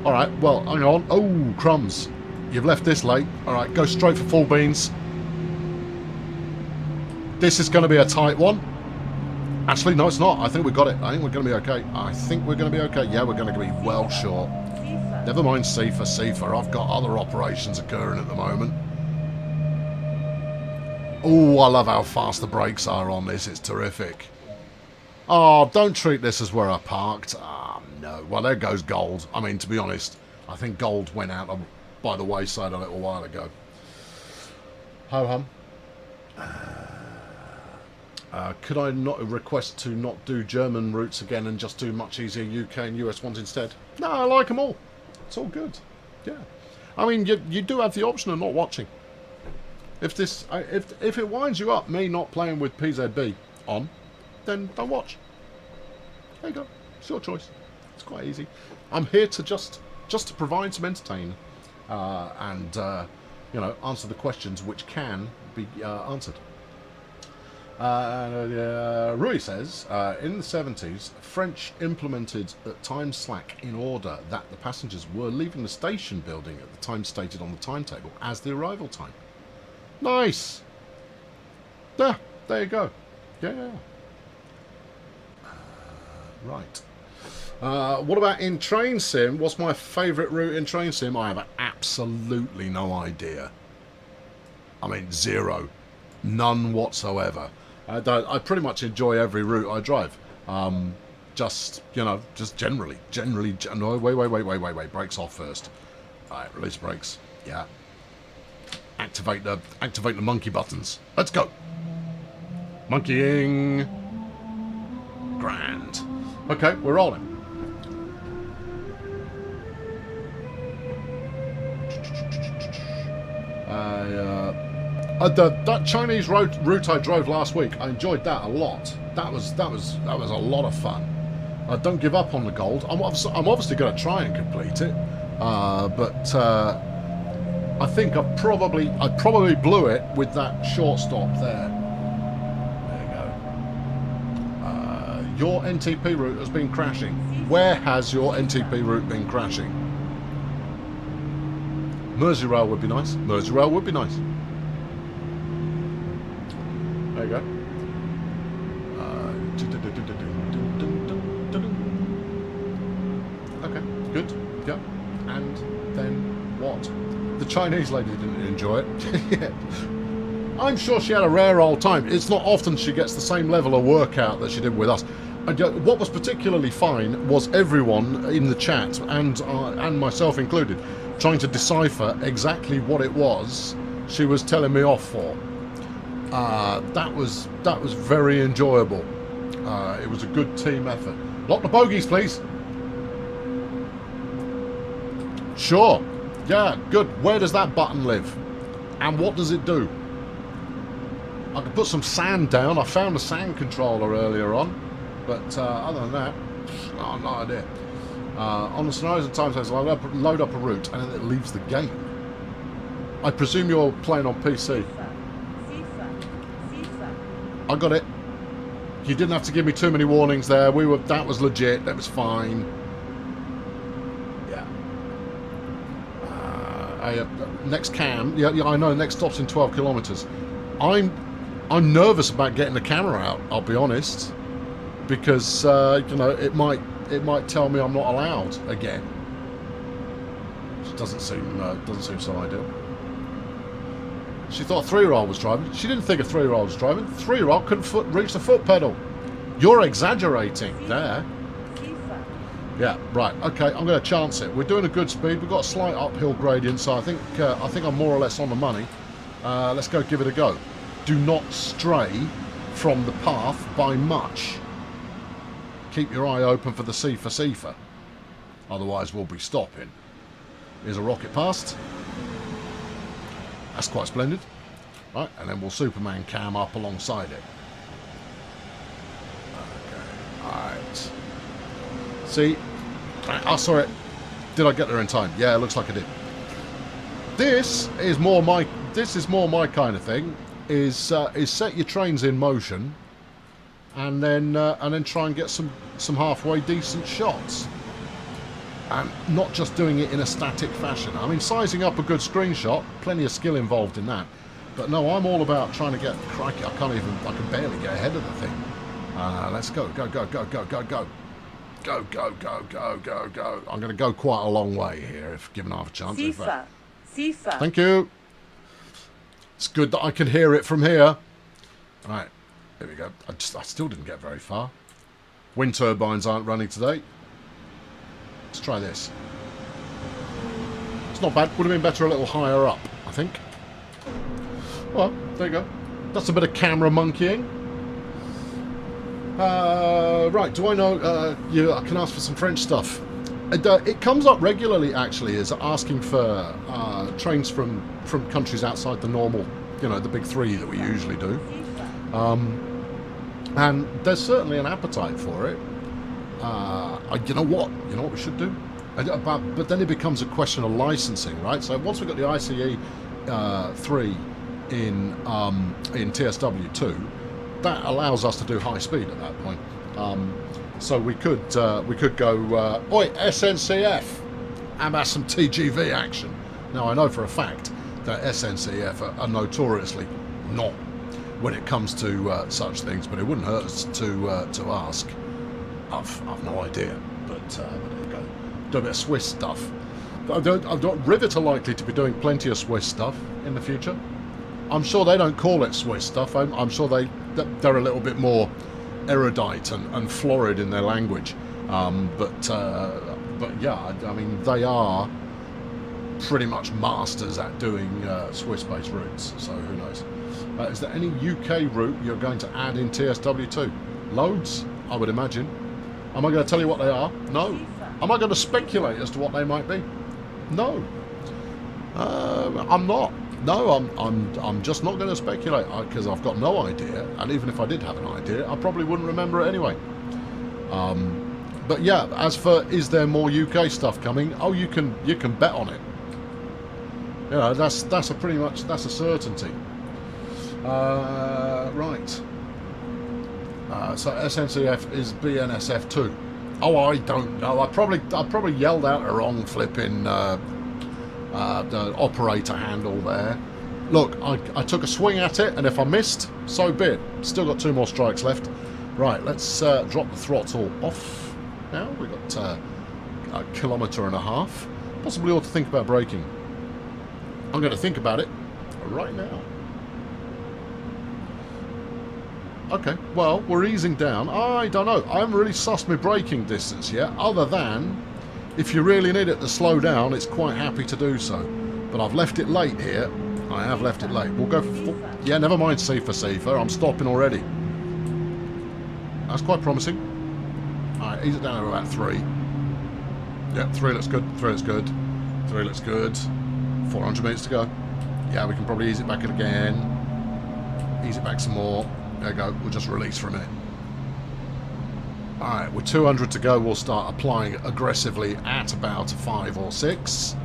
Alright, well, hang on. Oh, crumbs. You've left this late. Alright, go straight for full beans. This is going to be a tight one. Actually, no, it's not. I think we got it. I think we're going to be okay. I think we're going to be okay. Yeah, we're going to be well short. Never mind CFA. I've got other operations occurring at the moment. Oh, I love how fast the brakes are on this. It's terrific. Oh, don't treat this as where I parked. Ah, no. Well, there goes gold. I mean, to be honest, I think gold went out by the wayside a little while ago. Ho-hum. Could I not request to not do German routes again and just do much easier UK and US ones instead? No, I like them all. It's all good. Yeah. I mean, you do have the option of not watching. If it winds you up, me not playing with PZB on, then don't watch. There you go. It's your choice. It's quite easy. I'm here to just to provide some entertainment and you know, answer the questions which can be answered. Rui says, in the 70s, French implemented time slack in order that the passengers were leaving the station building at the time stated on the timetable as the arrival time. Nice! Yeah, there you go. Yeah. Right. What about in Train Sim? What's my favourite route in Train Sim? I have absolutely no idea. I mean, zero. None whatsoever. I pretty much enjoy every route I drive. Just, you know, just generally. No, wait. Brakes off first. Alright, release brakes. Yeah. Activate the monkey buttons. Let's go. Monkeying. Grand. Okay, we're rolling. That Chinese route I drove last week, I enjoyed that a lot. That was a lot of fun. Don't give up on the gold. I'm obviously going to try and complete it, but I think I probably blew it with that short stop there. There you go. Your NTP route has been crashing. Where has your NTP route been crashing? Merseyrail would be nice. Merseyrail would be nice. There you go. Okay, good. Yep. And then what? The Chinese lady didn't enjoy it. Yeah. I'm sure she had a rare old time. It's not often she gets the same level of workout that she did with us. And what was particularly fine was everyone in the chat, and myself included, trying to decipher exactly what it was she was telling me off for. That was very enjoyable. It was a good team effort. Lock the bogies, please. Sure. Yeah, good. Where does that button live? And what does it do? I could put some sand down. I found a sand controller earlier on. But other than that, oh, no idea. On the scenarios and timestamps, I load up a route and then it leaves the game. I presume you're playing on PC. I got it. You didn't have to give me too many warnings there. That was legit. That was fine. Yeah. Next cam. Yeah, I know. Next stop's in 12 kilometers. I'm nervous about getting the camera out. I'll be honest, because you know, it might tell me I'm not allowed again. Which doesn't seem so ideal. She thought a 3-year-old was driving. She didn't think a 3-year-old was driving. The 3-year-old couldn't reach the foot pedal. You're exaggerating there. Yeah, right. Okay, I'm going to chance it. We're doing a good speed. We've got a slight uphill gradient, so I think I'm more or less on the money. Let's go give it a go. Do not stray from the path by much. Keep your eye open for the CFA. Otherwise, we'll be stopping. Here's a rocket past. That's quite splendid. Right, and then we'll Superman cam up alongside it. Okay, alright. See? I saw it. Did I get there in time? Yeah, it looks like I did. This is more my this is more my kind of thing. Is set your trains in motion, and then try and get some halfway decent shots, and not just doing it in a static fashion. I mean, sizing up a good screenshot, plenty of skill involved in that. But no, I'm all about trying to get, crikey, I can barely get ahead of the thing. Let's go. Go. I'm going to go quite a long way here if given half a chance. Sifa. Thank you. It's good that I can hear it from here. Right, there we go. I still didn't get very far. Wind turbines aren't running today. Let's try this. It's not bad. Would have been better a little higher up, I think. Well, there you go. That's a bit of camera monkeying. Right, do I know... I can ask for some French stuff. It comes up regularly, actually, as asking for trains from countries outside the normal, the big three that we usually do. And there's certainly an appetite for it. You know what we should do? But then it becomes a question of licensing, right? So once we've got the ICE 3 in TSW2, that allows us to do high speed at that point. So we could go, oi, SNCF, and have some TGV action. Now, I know for a fact that SNCF are notoriously not when it comes to such things, but it wouldn't hurt us to ask. I've no idea, but there you go. Do a bit of Swiss stuff. Rivet are likely to be doing plenty of Swiss stuff in the future. I'm sure they don't call it Swiss stuff. I'm sure they're a little bit more erudite and florid in their language. But yeah, I mean, they are pretty much masters at doing Swiss-based routes. So who knows? Is there any UK route you're going to add in TSW2? Loads, I would imagine. Am I going to tell you what they are? No. Am I going to speculate as to what they might be? No. I'm not. No, I'm just not going to speculate because I've got no idea, and even if I did have an idea, I probably wouldn't remember it anyway. But yeah, as for is there more UK stuff coming? Oh, you can bet on it. That's a certainty. Right. So SNCF is BNSF2. Oh, I don't know. I probably yelled out a wrong flipping the operator handle there. Look, I took a swing at it, and if I missed, so be it. Still got 2 more strikes left. Right, let's drop the throttle off now. We've got a kilometre and a half. Possibly ought to think about braking. I'm going to think about it right now. Okay, well, we're easing down. I don't know. I haven't really sussed my braking distance yet, other than if you really need it to slow down, it's quite happy to do so. But I've left it late here. I have left it late. We'll go for... Yeah, never mind C for Safer. I'm stopping already. That's quite promising. Alright, ease it down to about 3. Yeah, 3 looks good. 3 looks good. 3 looks good. 400 metres to go. Yeah, we can probably ease it back again. Ease it back some more. There you go. We'll just release for a minute. Alright, with 200 to go, we'll start applying aggressively at about 5 or 6.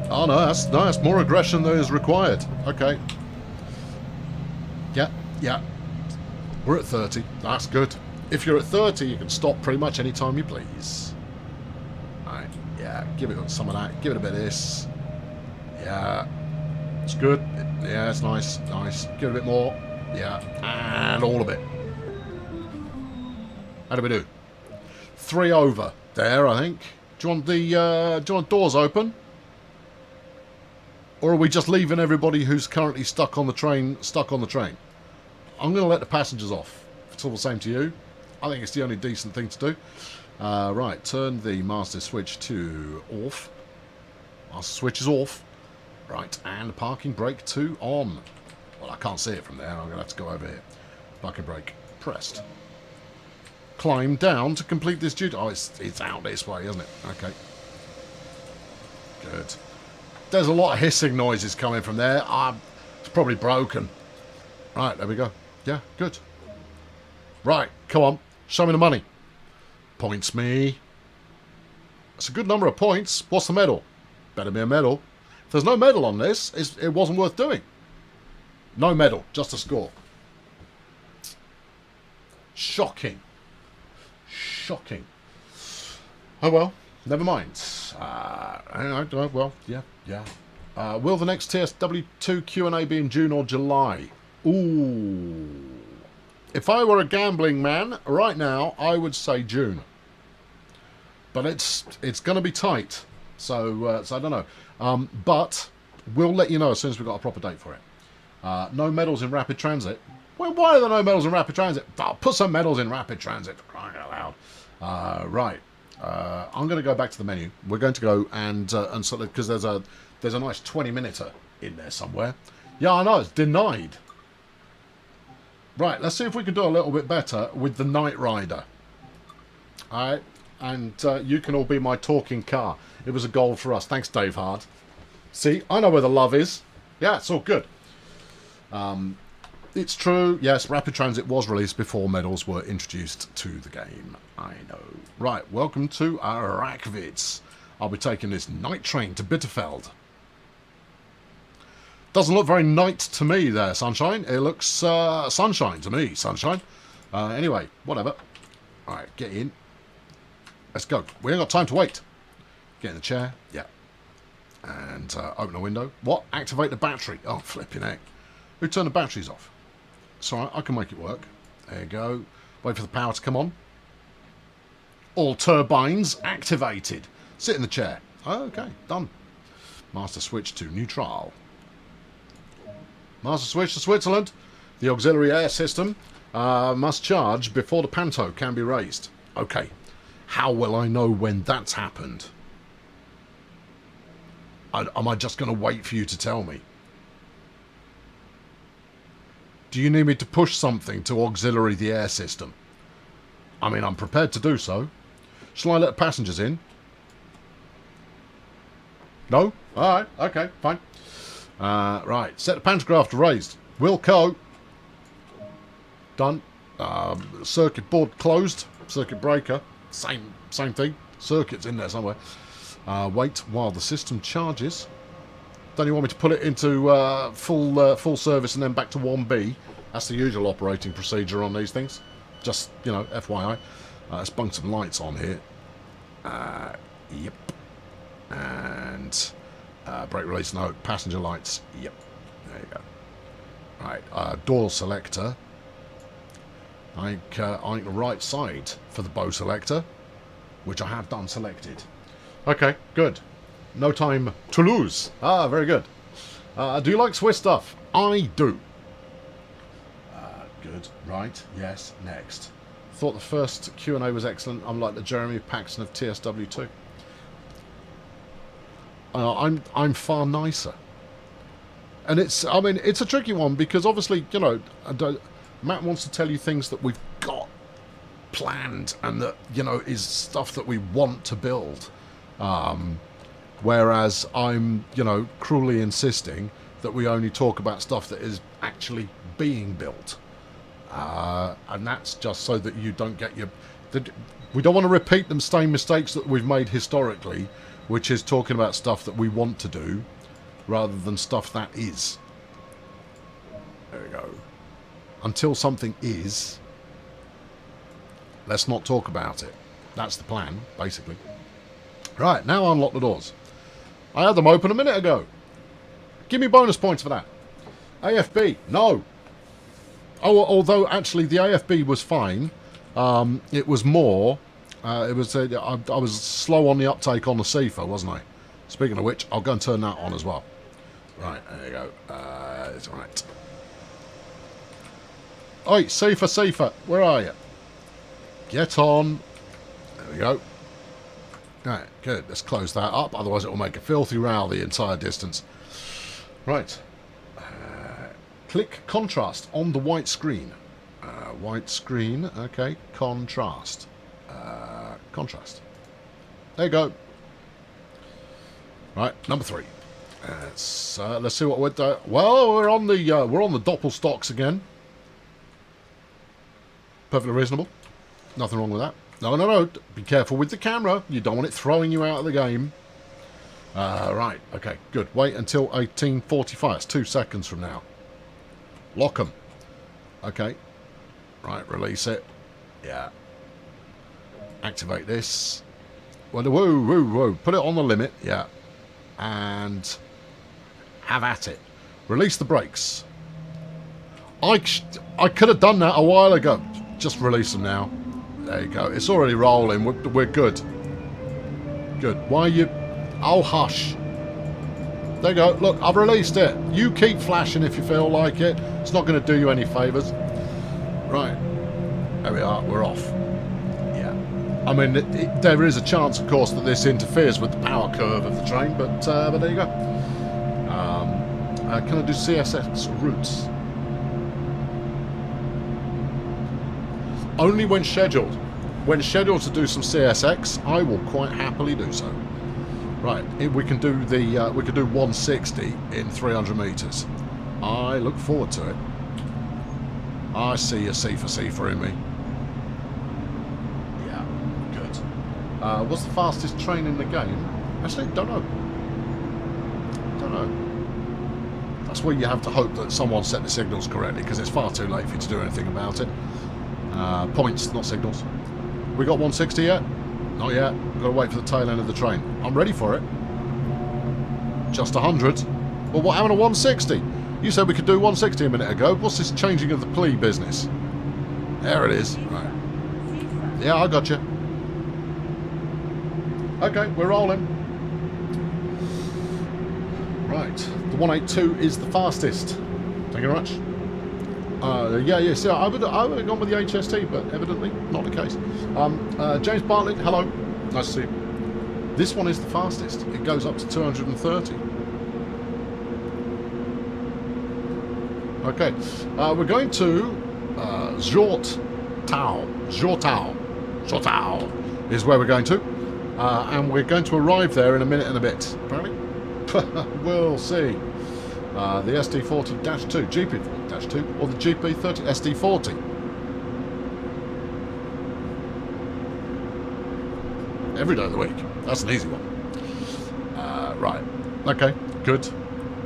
Oh no, that's more aggression than is required. Okay. Yeah. We're at 30. That's good. If you're at 30, you can stop pretty much any time you please. Alright, yeah, give it some of that. Give it a bit of this. Yeah. It's good. Yeah, it's nice. Nice. Give it a bit more. Yeah, and all of it. How do we do? 3 over there, I think. Do you want doors open? Or are we just leaving everybody who's currently stuck on the train? I'm going to let the passengers off. If it's all the same to you, I think it's the only decent thing to do. Right, turn the master switch to off. Master switch is off. Right, and parking brake to on. Well, I can't see it from there. I'm going to have to go over here. Parking brake pressed. Climb down to complete this duty. Oh, it's out this way, isn't it? Okay. Good. There's a lot of hissing noises coming from there. It's probably broken. Right, there we go. Yeah, good. Right, come on. Show me the money. Points me. That's a good number of points. What's the medal? Better be a medal. If there's no medal on this, it wasn't worth doing. No medal, just a score. Shocking. Shocking. Oh well, never mind. Well, yeah. Will the next TSW2 Q&A be in June or July? Ooh. If I were a gambling man right now, I would say June. But it's going to be tight, so I don't know. But we'll let you know as soon as we've got a proper date for it. No medals in rapid transit. Well, why are there no medals in rapid transit? Oh, put some medals in rapid transit, for crying out loud. Right. I'm going to go back to the menu. We're going to go and sort of, because there's a nice 20-minuter in there somewhere. Yeah, I know, it's denied. Right, let's see if we can do a little bit better with the Knight Rider. Alright, and you can all be my talking car. It was a goal for us. Thanks, Dave Hard. See, I know where the love is. Yeah, it's all good. It's true, yes, Rapid Transit was released before medals were introduced to the game. I know. Right, welcome to Arakvids. I'll be taking this night train to Bitterfeld. Doesn't look very night to me there, Sunshine. It looks sunshine to me, Sunshine. Anyway, whatever. Alright, get in. Let's go. We ain't got time to wait. Get in the chair. Yeah. And open a window. What? Activate the battery. Oh, flipping heck. Who turned the batteries off? It's alright, I can make it work. There you go. Wait for the power to come on. All turbines activated. Sit in the chair. Okay, done. Master switch to neutral. Master switch to Switzerland. The auxiliary air system must charge before the panto can be raised. Okay. How will I know when that's happened? Am I just going to wait for you to tell me? Do you need me to push something to auxiliary the air system? I mean, I'm prepared to do so. Shall I let the passengers in? No? Alright, okay, fine. Right, set the pantograph to raised. Wilco. Done. Circuit board closed. Circuit breaker. Same thing. Circuit's in there somewhere. Wait while the system charges. Don't you want me to put it into full service and then back to 1B? That's the usual operating procedure on these things. Just, you know, FYI. Let's bung some lights on here. Yep. And brake release, no. Passenger lights, yep. There you go. Right, door selector. I think the right side for the bow selector, which I have done selected. Okay, good. No time to lose. Ah, very good. Do you like Swiss stuff? I do. Good. Right. Yes. Next. Thought the first Q&A was excellent. I'm like the Jeremy Paxton of TSW2. I'm far nicer. And it's, I mean, it's a tricky one because obviously, you know, Matt wants to tell you things that we've got planned and that, you know, is stuff that we want to build. Whereas I'm, you know, cruelly insisting that we only talk about stuff that is actually being built. And that's just so that you don't get your... We don't want to repeat the same mistakes that we've made historically, which is talking about stuff that we want to do, rather than stuff that is. There we go. Until something is, let's not talk about it. That's the plan, basically. Right, now unlock the doors. I had them open a minute ago. Give me bonus points for that. AFB, no. Oh, although actually the AFB was fine. It was more. I was slow on the uptake on the CIFA, wasn't I? Speaking of which, I'll go and turn that on as well. Right, there you go. It's all right. Oi, CIFA, where are you? Get on. There we go. Right, good. Let's close that up. Otherwise it will make a filthy row the entire distance. Right. Click contrast on the white screen. White screen. Okay. Contrast. Contrast. There you go. Right. Number 3. Let's see what we're doing. Well, we're on the Doppelstocks again. Perfectly reasonable. Nothing wrong with that. No. Be careful with the camera. You don't want it throwing you out of the game. Right, okay, good. Wait until 1845. It's 2 seconds from now. Lock 'em. Okay. Right, release it. Yeah. Activate this. Whoa, whoa, whoa, whoa. Put it on the limit. Yeah. And have at it. Release the brakes. I could have done that a while ago. Just release them now. There you go. It's already rolling. We're good. Good. Why are you... Oh, hush. There you go. Look, I've released it. You keep flashing if you feel like it. It's not going to do you any favours. Right. There we are. We're off. Yeah. I mean, there is a chance, of course, that this interferes with the power curve of the train, but there you go. Can I do CSX routes? Only when scheduled. When scheduled to do some CSX, I will quite happily do so. Right, we can do the 160 in 300 meters. I look forward to it. I see a C for C for in me. Yeah, good. What's the fastest train in the game? Actually, don't know. Don't know. That's where you have to hope that someone set the signals correctly, because it's far too late for you to do anything about it. Points, not signals. We got 160 yet? Not yet. We've got to wait for the tail end of the train. I'm ready for it. Just 100. Well, what happened to 160? You said we could do 160 a minute ago. What's this changing of the plea business? There it is. Right. Yeah, I got you. Okay, we're rolling. Right. The 182 is the fastest. Thank you very much. Yeah, so I would have gone with the HST, but evidently not the case. James Bartlett, hello. Nice to see you. This one is the fastest. It goes up to 230. Okay, we're going to Zhortao is where we're going to. And we're going to arrive there in a minute and a bit, apparently. We'll see. The SD40-2, GP40-2, or the GP30 SD40. Every day of the week. That's an easy one. Right. Okay, good.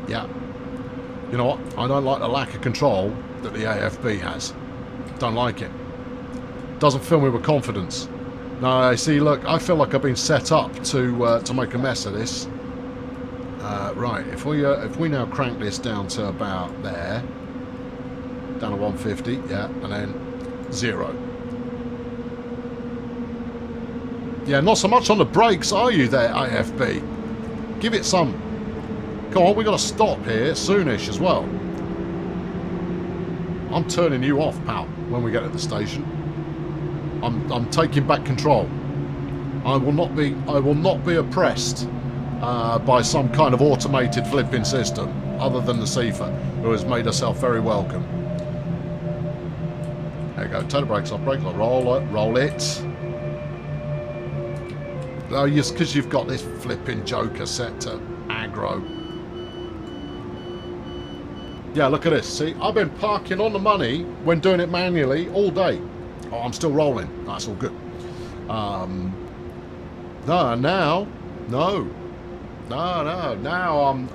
Yeah. You know what? I don't like the lack of control that the AFB has. Don't like it. Doesn't fill me with confidence. No, see, look, I feel like I've been set up to make a mess of this. Right, if we now crank this down to about there, down to 150, yeah, and then 0. Yeah, not so much on the brakes, are you there, AFB? Give it some. Come on, we've got to stop here soonish as well. I'm turning you off, pal, when we get to the station. I'm taking back control. I will not be oppressed by some kind of automated flipping system, other than the CIFA, who has made herself very welcome. There you go. Turn the brakes off. Brake off. Roll it. Oh, yes, because you've got this flipping joker set to aggro. Yeah, look at this. See, I've been parking on the money when doing it manually all day. Oh, I'm still rolling. That's all good. No, now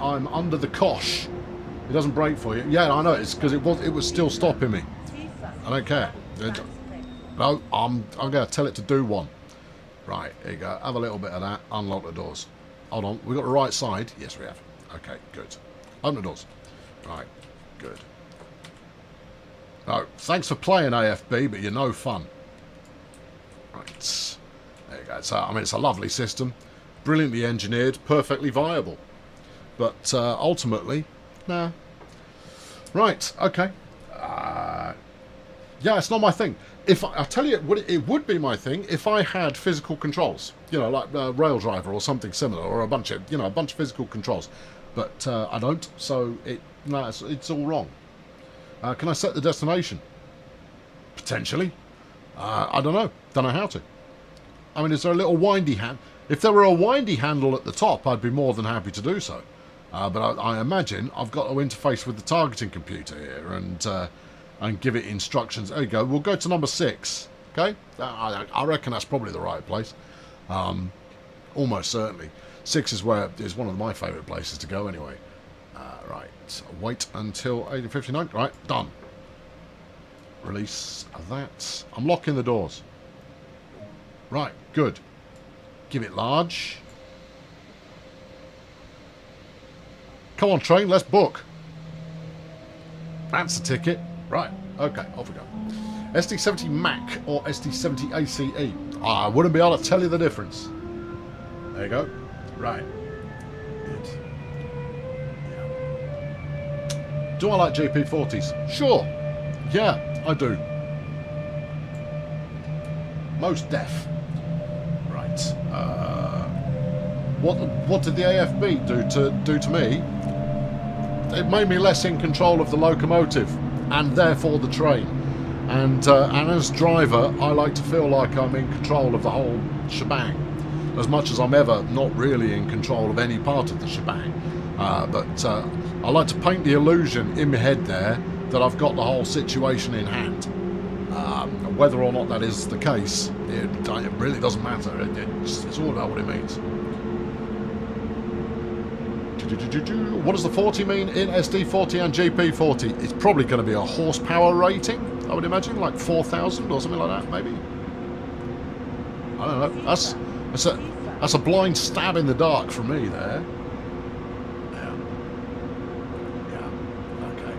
I'm under the cosh. It doesn't brake for you. Yeah, I know. It's because it was still stopping me. I don't care. No, I'm going to tell it to do one. Right, there you go. Have a little bit of that. Unlock the doors. Hold on. We got the right side. Yes, we have. Okay, good. Open the doors. Right, good. No, thanks for playing, AFB, but you're no fun. Right. There you go. So, I mean, it's a lovely system. Brilliantly engineered. Perfectly viable. But ultimately, nah. Right, okay. Yeah, it's not my thing. I'll tell you, it would be my thing if I had physical controls. You know, like Rail Driver or something similar, or a bunch of physical controls. But I don't, so it's all wrong. Can I set the destination? Potentially. I don't know. Don't know how to. I mean, is there a little windy hand? If there were a windy handle at the top, I'd be more than happy to do so. But I imagine I've got to interface with the targeting computer here and give it instructions. There you go. We'll go to number 6. Okay? I reckon that's probably the right place. almost certainly. 6 is one of my favourite places to go anyway. Right, wait until 1859. Right, done. Release that. I'm locking the doors. Right, good. Give it large. Come on, train, let's book. That's the ticket. Right, okay, off we go. SD70 Mac or SD70 ACE? I wouldn't be able to tell you the difference. There you go. Right. Good. Yeah. Do I like GP40s? Sure. Yeah, I do. Most deaf. Right. What did the AFB do to me? It made me less in control of the locomotive and therefore the train. And as driver, I like to feel like I'm in control of the whole shebang, as much as I'm ever not really in control of any part of the shebang. But I like to paint the illusion in my head there that I've got the whole situation in hand. Whether or not that is the case, it really doesn't matter. It's all about what it means. What does the 40 mean in SD40 and GP40? It's probably going to be a horsepower rating, I would imagine, like 4,000 or something like that, maybe. I don't know. That's a blind stab in the dark from me there. Yeah. Okay.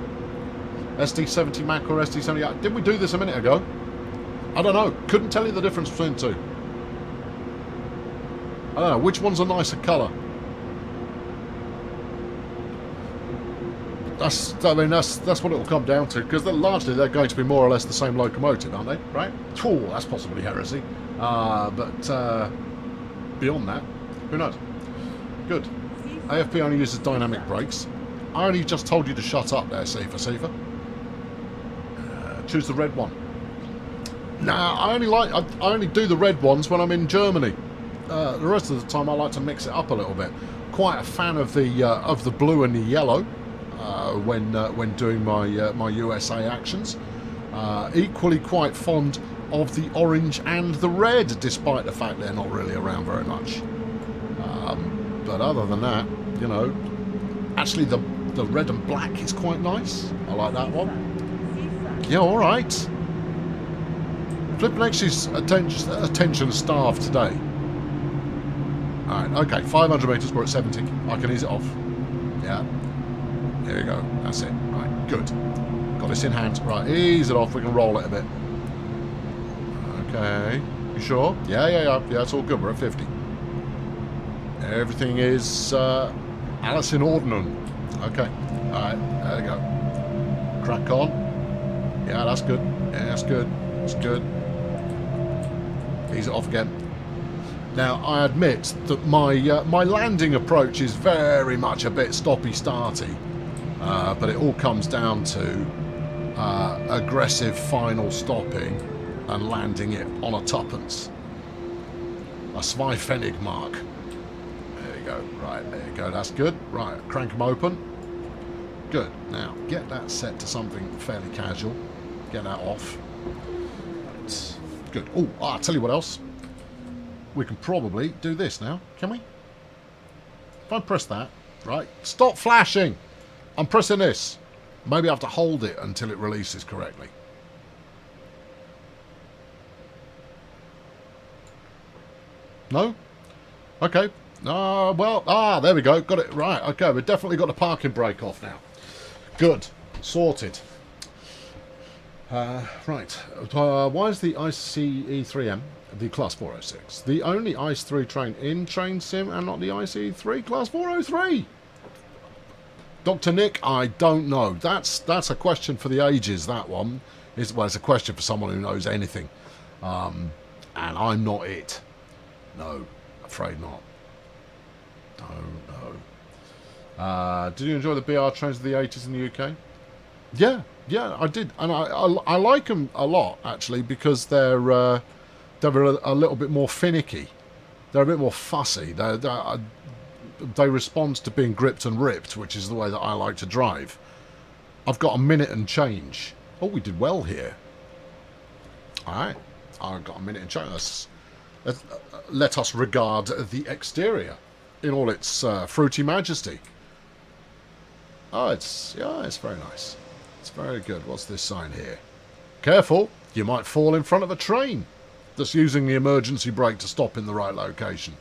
SD70 Mac or SD70? Didn't we do this a minute ago? I don't know. Couldn't tell you the difference between the two. I don't know. Which one's a nicer colour? That's what it'll come down to, because largely they're going to be more or less the same locomotive, aren't they? Right? Oh, that's possibly heresy. But beyond that, who knows? Good. AFP only uses dynamic brakes. I only just told you to shut up there, Sifa. Choose the red one. Nah, I only do the red ones when I'm in Germany. The rest of the time I like to mix it up a little bit. Quite a fan of the blue and the yellow. When doing my USA actions. Equally quite fond of the orange and the red, despite the fact they're not really around very much. But other than that, you know, actually the red and black is quite nice. I like that one. Yeah, all right. Flippin' X's attention starved today. All right, okay, 500 metres. We're at 70. I can ease it off. Yeah. There you go. That's it. Right, good. Got this in hand. Right, ease it off. We can roll it a bit. Okay. You sure? Yeah, it's all good. We're at 50. Everything is Alice in Ordnung. Okay. Alright, there you go. Crack on. Yeah, that's good. Yeah, that's good. That's good. Ease it off again. Now, I admit that my landing approach is very much a bit stoppy-starty. But it all comes down to aggressive final stopping and landing it on a tuppence. A Zweifennig mark. There you go. Right, there you go. That's good. Right, crank them open. Good. Now, get that set to something fairly casual. Get that off. Right. Good. Oh, I'll tell you what else. We can probably do this now, can we? If I press that, right, stop flashing. I'm pressing this. Maybe I have to hold it until it releases correctly. No? Okay. There we go. Got it. Right. Okay, we've definitely got the parking brake off now. Good. Sorted. Right. Why is the ICE3M the Class 406 the only ICE3 train in Train Sim and not the ICE3 Class 403? Dr. Nick, I don't know. That's a question for the ages, that one. It's a question for someone who knows anything. And I'm not it. No, afraid not. No. Did you enjoy the BR trains of the 80s in the UK? Yeah, I did. And I like them a lot, actually, because they're a little bit more finicky. They're a bit more fussy. They respond to being gripped and ripped, which is the way that I like to drive. I've got a minute and change. Oh, we did well here. Alright. I've got a minute and change. let us regard the exterior in all its fruity majesty. Oh, it's very nice. It's very good. What's this sign here? Careful, you might fall in front of a train that's using the emergency brake to stop in the right location.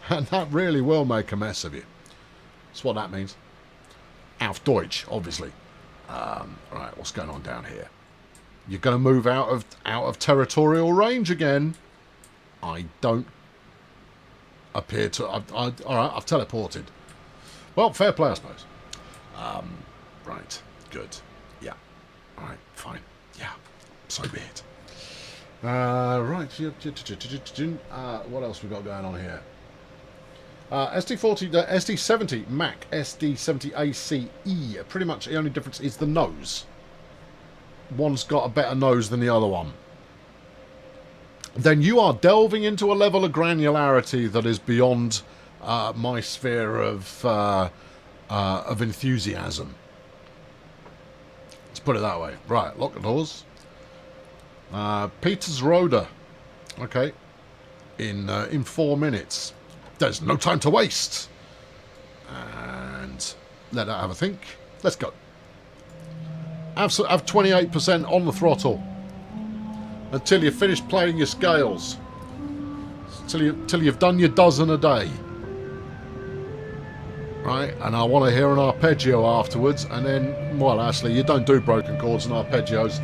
And that really will make a mess of you. That's what that means. Auf Deutsch, obviously. Right, what's going on down here? You're going to move out of territorial range again. I don't appear to... all right, I've teleported. Well, fair play, I suppose. Right, good. Yeah. All right, fine. Yeah, so be it. Right. What else we got going on here? SD70 Mac, SD70 ACE. Pretty much the only difference is the nose. One's got a better nose than the other one. Then you are delving into a level of granularity that is beyond my sphere of enthusiasm. Let's put it that way. Right, lock the doors. Petersroda. Okay. In 4 minutes. There's no time to waste. And let that have a think. Let's go. Have 28% on the throttle until you finish playing your scales. Till you've done your dozen a day. Right, and I want to hear an arpeggio afterwards, and then, well, actually, you don't do broken chords and arpeggios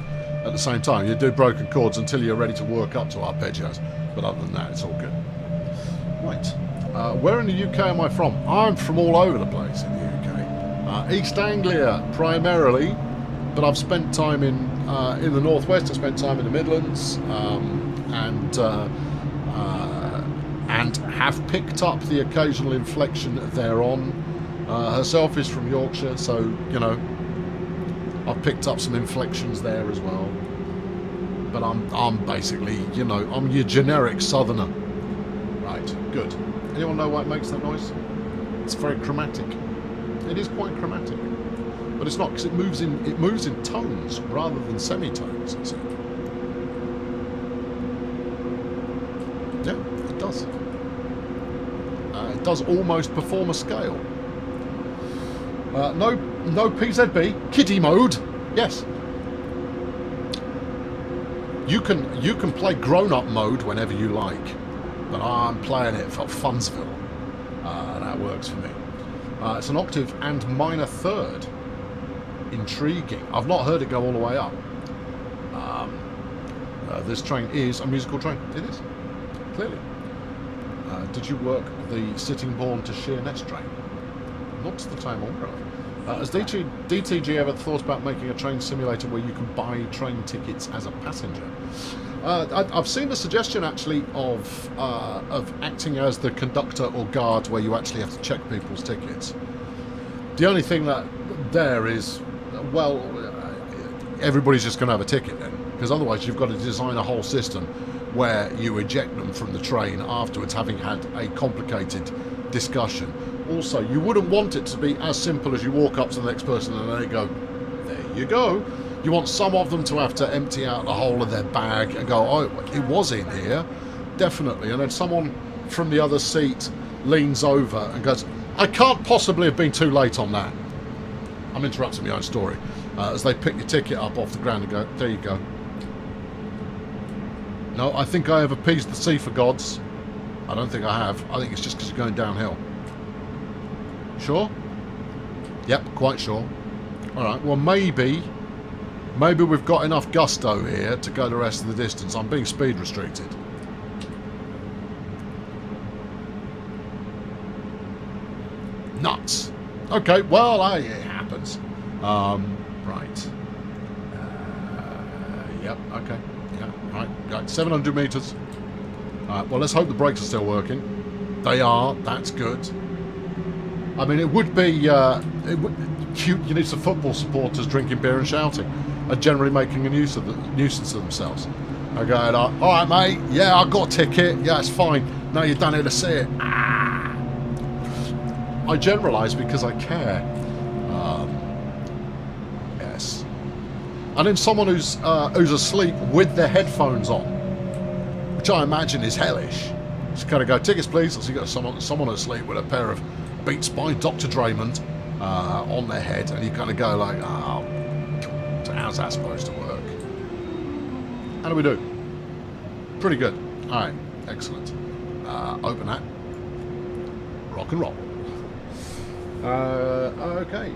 at the same time. You do broken chords until you're ready to work up to arpeggios. But other than that, it's all good. Right. Where in the UK am I from? I'm from all over the place in the UK. East Anglia, primarily, but I've spent time in the Northwest. I spent time in the Midlands, and have picked up the occasional inflection thereon. Herself is from Yorkshire, so, you know, I've picked up some inflections there as well. But I'm basically, you know, I'm your generic southerner. Right, good. Anyone know why it makes that noise? It's very chromatic. It is quite chromatic. But it's not, because it moves in tones rather than semitones, you see. Yeah, it does. It does almost perform a scale. No PZB. Kiddie mode. Yes. You can play grown-up mode whenever you like, but I'm playing it for Funsville. That works for me. It's an octave and minor third. Intriguing. I've not heard it go all the way up. This train is a musical train. It is, clearly. Did you work the Sittingbourne to Sheerness train? Not to the time I'm aware of. Has DTG ever thought about making a train simulator where you can buy train tickets as a passenger? I've seen the suggestion actually of acting as the conductor or guard, where you actually have to check people's tickets. The only thing that there is, well, everybody's just going to have a ticket then, because otherwise you've got to design a whole system where you eject them from the train afterwards, having had a complicated discussion. Also, you wouldn't want it to be as simple as you walk up to the next person and they go, there you go. You want some of them to have to empty out the whole of their bag and go, oh, it was in here, definitely. And then someone from the other seat leans over and goes, I can't possibly have been too late on that. I'm interrupting my own story. As they pick your ticket up off the ground and go, there you go. No, I think I have appeased the sea for gods. I don't think I have. I think it's just because you're going downhill. Sure? Yep, quite sure. Alright, well maybe we've got enough gusto here to go the rest of the distance. I'm being speed restricted. Nuts. Okay, well, it happens. Right. Yep, okay. Yeah, right. 700 metres. Alright, well, let's hope the brakes are still working. They are. That's good. I mean, it would be cute. You need some football supporters drinking beer and shouting, and generally making a nuisance of themselves. I go, all right, mate. Yeah, I got a ticket. Yeah, it's fine. No, you've done it to see it. Ah. I generalise because I care. Yes. And then someone who's asleep with their headphones on, which I imagine is hellish. Just kind of go, tickets please. So you got someone asleep with a pair of Beats by Dr. Draymond on their head, and you kind of go like, oh, how's that supposed to work? How do we do? Pretty good. All right, excellent. Open that. Rock and roll. Okay.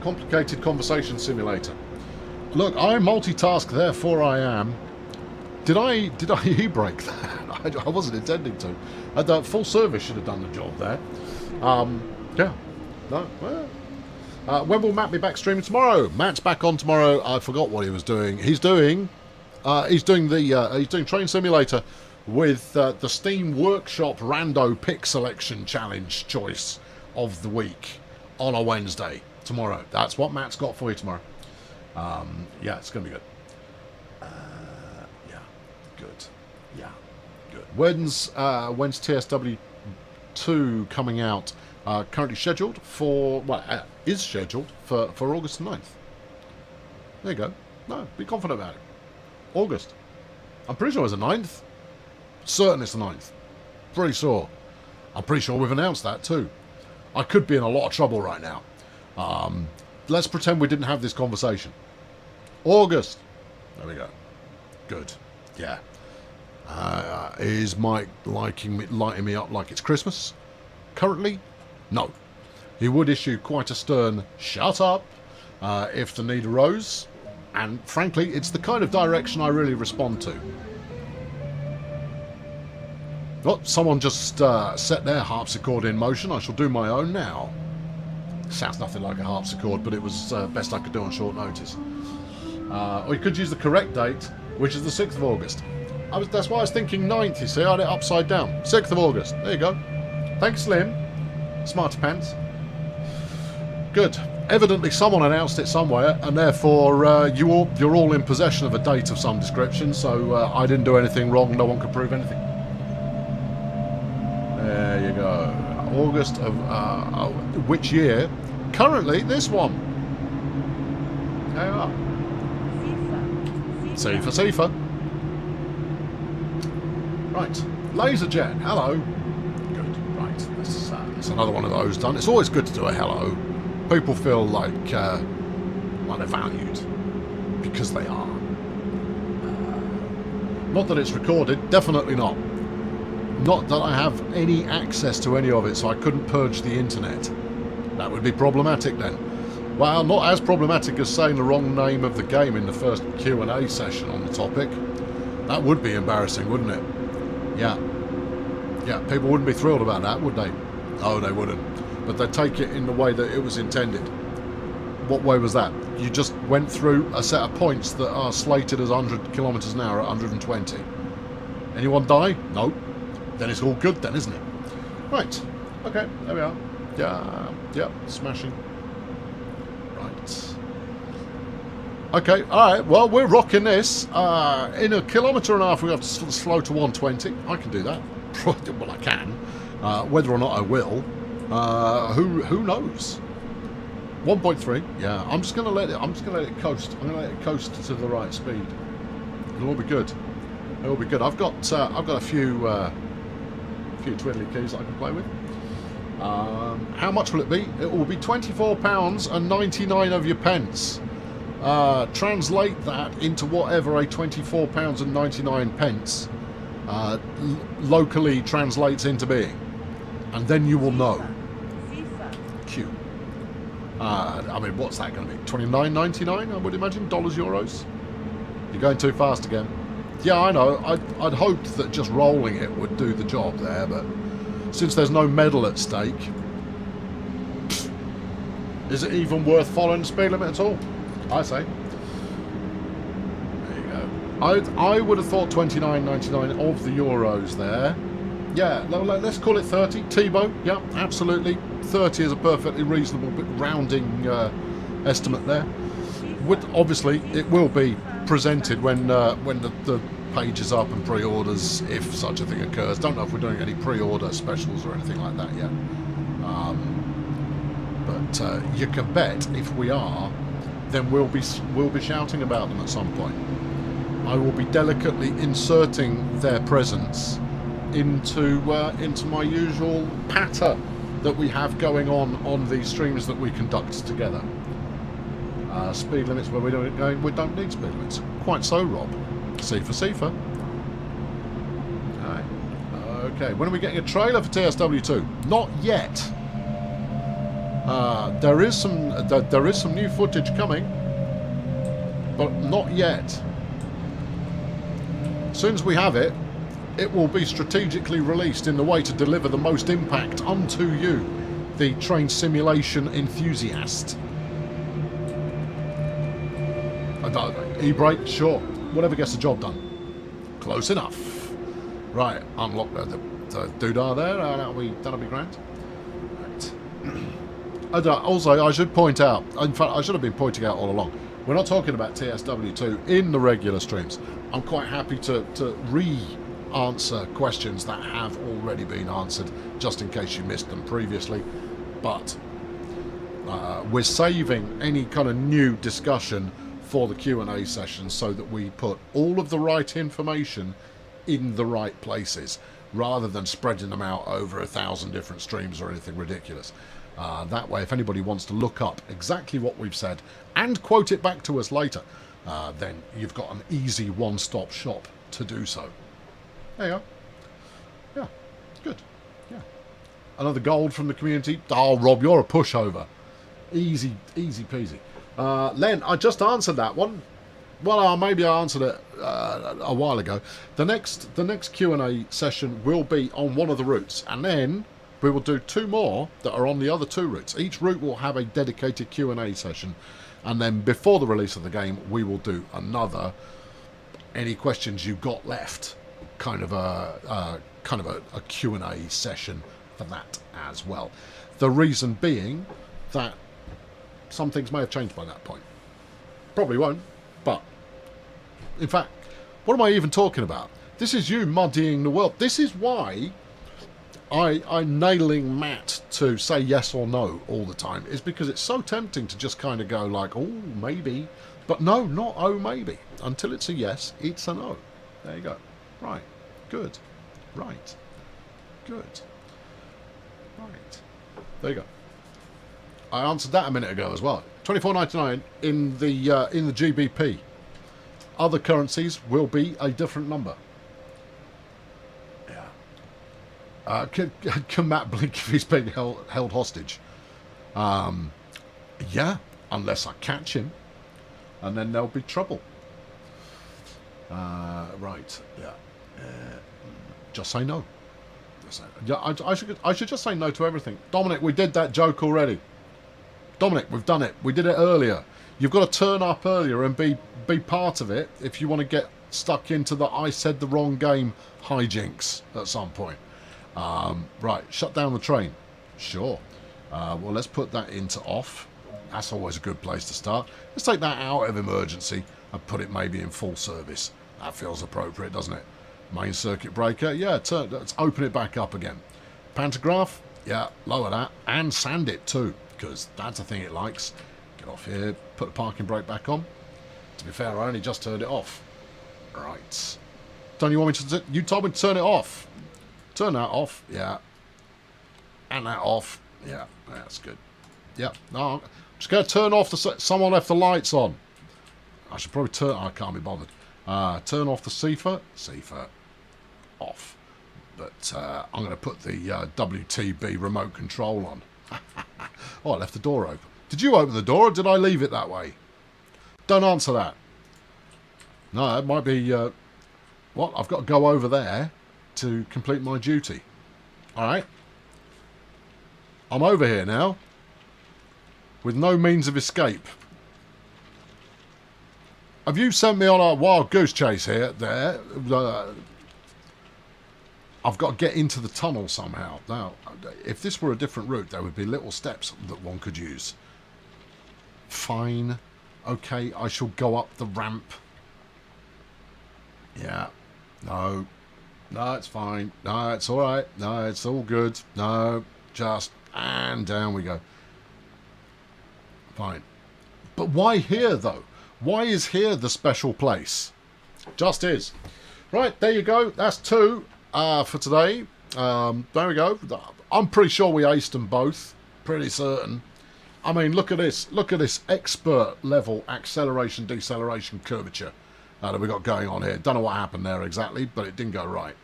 Complicated conversation simulator. Look, I multitask, therefore I am. Did I e-brake that? I wasn't intending to. The full service should have done the job there. Yeah. No. Well. When will Matt be back streaming tomorrow? Matt's back on tomorrow. I forgot what he was doing. He's doing Train Simulator with the Steam Workshop Rando Pick Selection Challenge choice of the week on a Wednesday tomorrow. That's what Matt's got for you tomorrow. Yeah, it's going to be good. Yeah, good. Yeah, good. When's TSW 2 coming out? Currently scheduled for, is scheduled for August 9th. There you go. No, be confident about it. August. I'm pretty sure it's the 9th. Certain it's the 9th. Pretty sure. I'm pretty sure we've announced that too. I could be in a lot of trouble right now. Let's pretend we didn't have this conversation. August. There we go. Good. Yeah. Is Mike lighting me up like it's Christmas? Currently, no. He would issue quite a stern "shut up" if the need arose, and frankly, it's the kind of direction I really respond to. Oh, someone just set their harpsichord in motion. I shall do my own now. Sounds nothing like a harpsichord, but it was best I could do on short notice. Or you could use the correct date, which is the 6th of August. That's why I was thinking 9th, you see. I had it upside down. 6th of August. There you go. Thanks, Slim. Smarty pants. Good. Evidently someone announced it somewhere, and therefore you're all in possession of a date of some description, so I didn't do anything wrong. No one could prove anything. There you go. August of which year? Currently, this one. There you are. C for Sifa. Right. Laserjet. Hello. Good. Right. That's another one of those done. It's always good to do a hello. People feel like they're valued because they are. Not that it's recorded. Definitely not. Not that I have any access to any of it, so I couldn't purge the internet. That would be problematic then. Well, not as problematic as saying the wrong name of the game in the first Q&A session on the topic. That would be embarrassing, wouldn't it? Yeah. Yeah, people wouldn't be thrilled about that, would they? No, they wouldn't. But they'd take it in the way that it was intended. What way was that? You just went through a set of points that are slated as 100 kilometres an hour at 120. Anyone die? No. Then it's all good then, isn't it? Right. Okay, there we are. Yeah, smashing. Right. Okay, alright, well, we're rocking this. In 1.5 kilometres we have to slow to 120. I can do that. Well, I can. Whether or not I will, who knows? 1.3. Yeah, I'm just gonna let it coast. I'm gonna let it coast to the right speed. It'll all be good. It'll be good. I've got a few twiddly keys that I can play with. How much will it be? It will be £24.99 of your pence. Translate that into whatever a £24.99 locally translates into being, and then you will know. Q. I mean, what's that going to be? $29.99, I would imagine, dollars, euros. You're going too fast again. Yeah, I know. I'd hoped that just rolling it would do the job there, but since there's no medal at stake, is it even worth following the speed limit at all? I say. There you go. I would have thought $29.99 of the euros there. Yeah, let's call it 30. T-Bone, yeah, absolutely. 30 is a perfectly reasonable rounding estimate there. Obviously, it will be presented when the page is up and pre-orders, if such a thing occurs. Don't know if we're doing any pre-order specials or anything like that yet. But you can bet if we are, then we'll be shouting about them at some point. I will be delicately inserting their presence into my usual patter that we have going on these streams that we conduct together. Speed limits where we don't need speed limits. Quite so, Rob. C for Sifa. Alright. Okay, when are we getting a trailer for TSW2? Not yet. There is some new footage coming, but not yet. As soon as we have it, it will be strategically released in the way to deliver the most impact unto you, the train simulation enthusiast. E-brake, sure. Whatever gets the job done. Close enough. Right, unlock the doodah there. That'll be grand. Right. Also, I should point out, in fact, I should have been pointing out all along, we're not talking about TSW2 in the regular streams. I'm quite happy to re-answer questions that have already been answered, just in case you missed them previously. But we're saving any kind of new discussion for the Q&A session so that we put all of the right information in the right places, rather than spreading them out over 1,000 different streams or anything ridiculous. That way, if anybody wants to look up exactly what we've said and quote it back to us later, then you've got an easy one-stop shop to do so. There you go. Yeah, good. Yeah. Another gold from the community. Oh, Rob, you're a pushover. Easy peasy. Len, I just answered that one. Well, maybe I answered it a while ago. The next Q&A session will be on one of the routes, and then we will do two more that are on the other two routes. Each route will have a dedicated Q&A session, and then before the release of the game, we will do another any questions you've got left, kind of a Q&A session for that as well. The reason being that some things may have changed by that point. Probably won't, but in fact, what am I even talking about? This is you muddying the world. This is why I'm nailing Matt to say yes or no all the time, is because it's so tempting to just kind of go like, oh, maybe. But no, not oh, maybe. Until it's a yes, it's a no. There you go. Right. Good. Right. Good. Right. There you go. I answered that a minute ago as well. $24.99 in the GBP. Other currencies will be a different number. Yeah. Can Matt blink if he's being held hostage? Yeah, unless I catch him, and then there'll be trouble. Right. Yeah. Just say no. Yeah, I should just say no to everything. Dominic, we did that joke already. Dominic, we've done it. We did it earlier. You've got to turn up earlier and be part of it if you want to get stuck into the I said the wrong game hijinks at some point. Right, shut down the train. Sure. Well, let's put that into off. That's always a good place to start. Let's take that out of emergency and put it maybe in full service. That feels appropriate, doesn't it? Main circuit breaker. Yeah, let's open it back up again. Pantograph. Yeah, lower that. And sand it too, because that's a thing it likes. Get off here. Put the parking brake back on. To be fair, I only just turned it off. Right. Don't you want me to... You told me to turn it off. Turn that off. Yeah. And that off. Yeah, that's good. Yeah. No, I'm just going to turn off the... Someone left the lights on. I should probably turn... I can't be bothered. Turn off the CFA. CFA off. But I'm going to put the WTB remote control on. Oh, I left the door open. Did you open the door or did I leave it that way? Don't answer that. No, it might be... what? I've got to go over there to complete my duty. Alright. I'm over here now. With no means of escape. Have you sent me on a wild goose chase here? There. I've got to get into the tunnel somehow. Now, if this were a different route, there would be little steps that one could use. Fine. Okay, I shall go up the ramp. Yeah. No. No, it's fine. No, it's all right. No, it's all good. No, just... And down we go. Fine. But why here, though? Why is here the special place? Just is. Right, there you go. That's two. for today. There we go. I'm pretty sure we aced them both. Pretty certain. I mean, look at this. Look at this expert level acceleration, deceleration, curvature that we got going on here. Don't know what happened there exactly, but it didn't go right.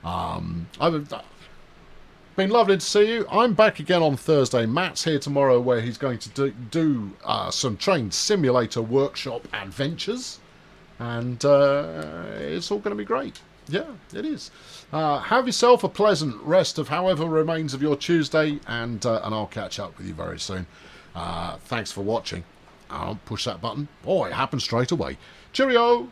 I've been lovely to see you. I'm back again on Thursday. Matt's here tomorrow where he's going to do some train simulator workshop adventures. And it's all going to be great. Yeah, it is. Have yourself a pleasant rest of however remains of your Tuesday, and I'll catch up with you very soon. Thanks for watching. I'll push that button. Oh, it happened straight away. Cheerio!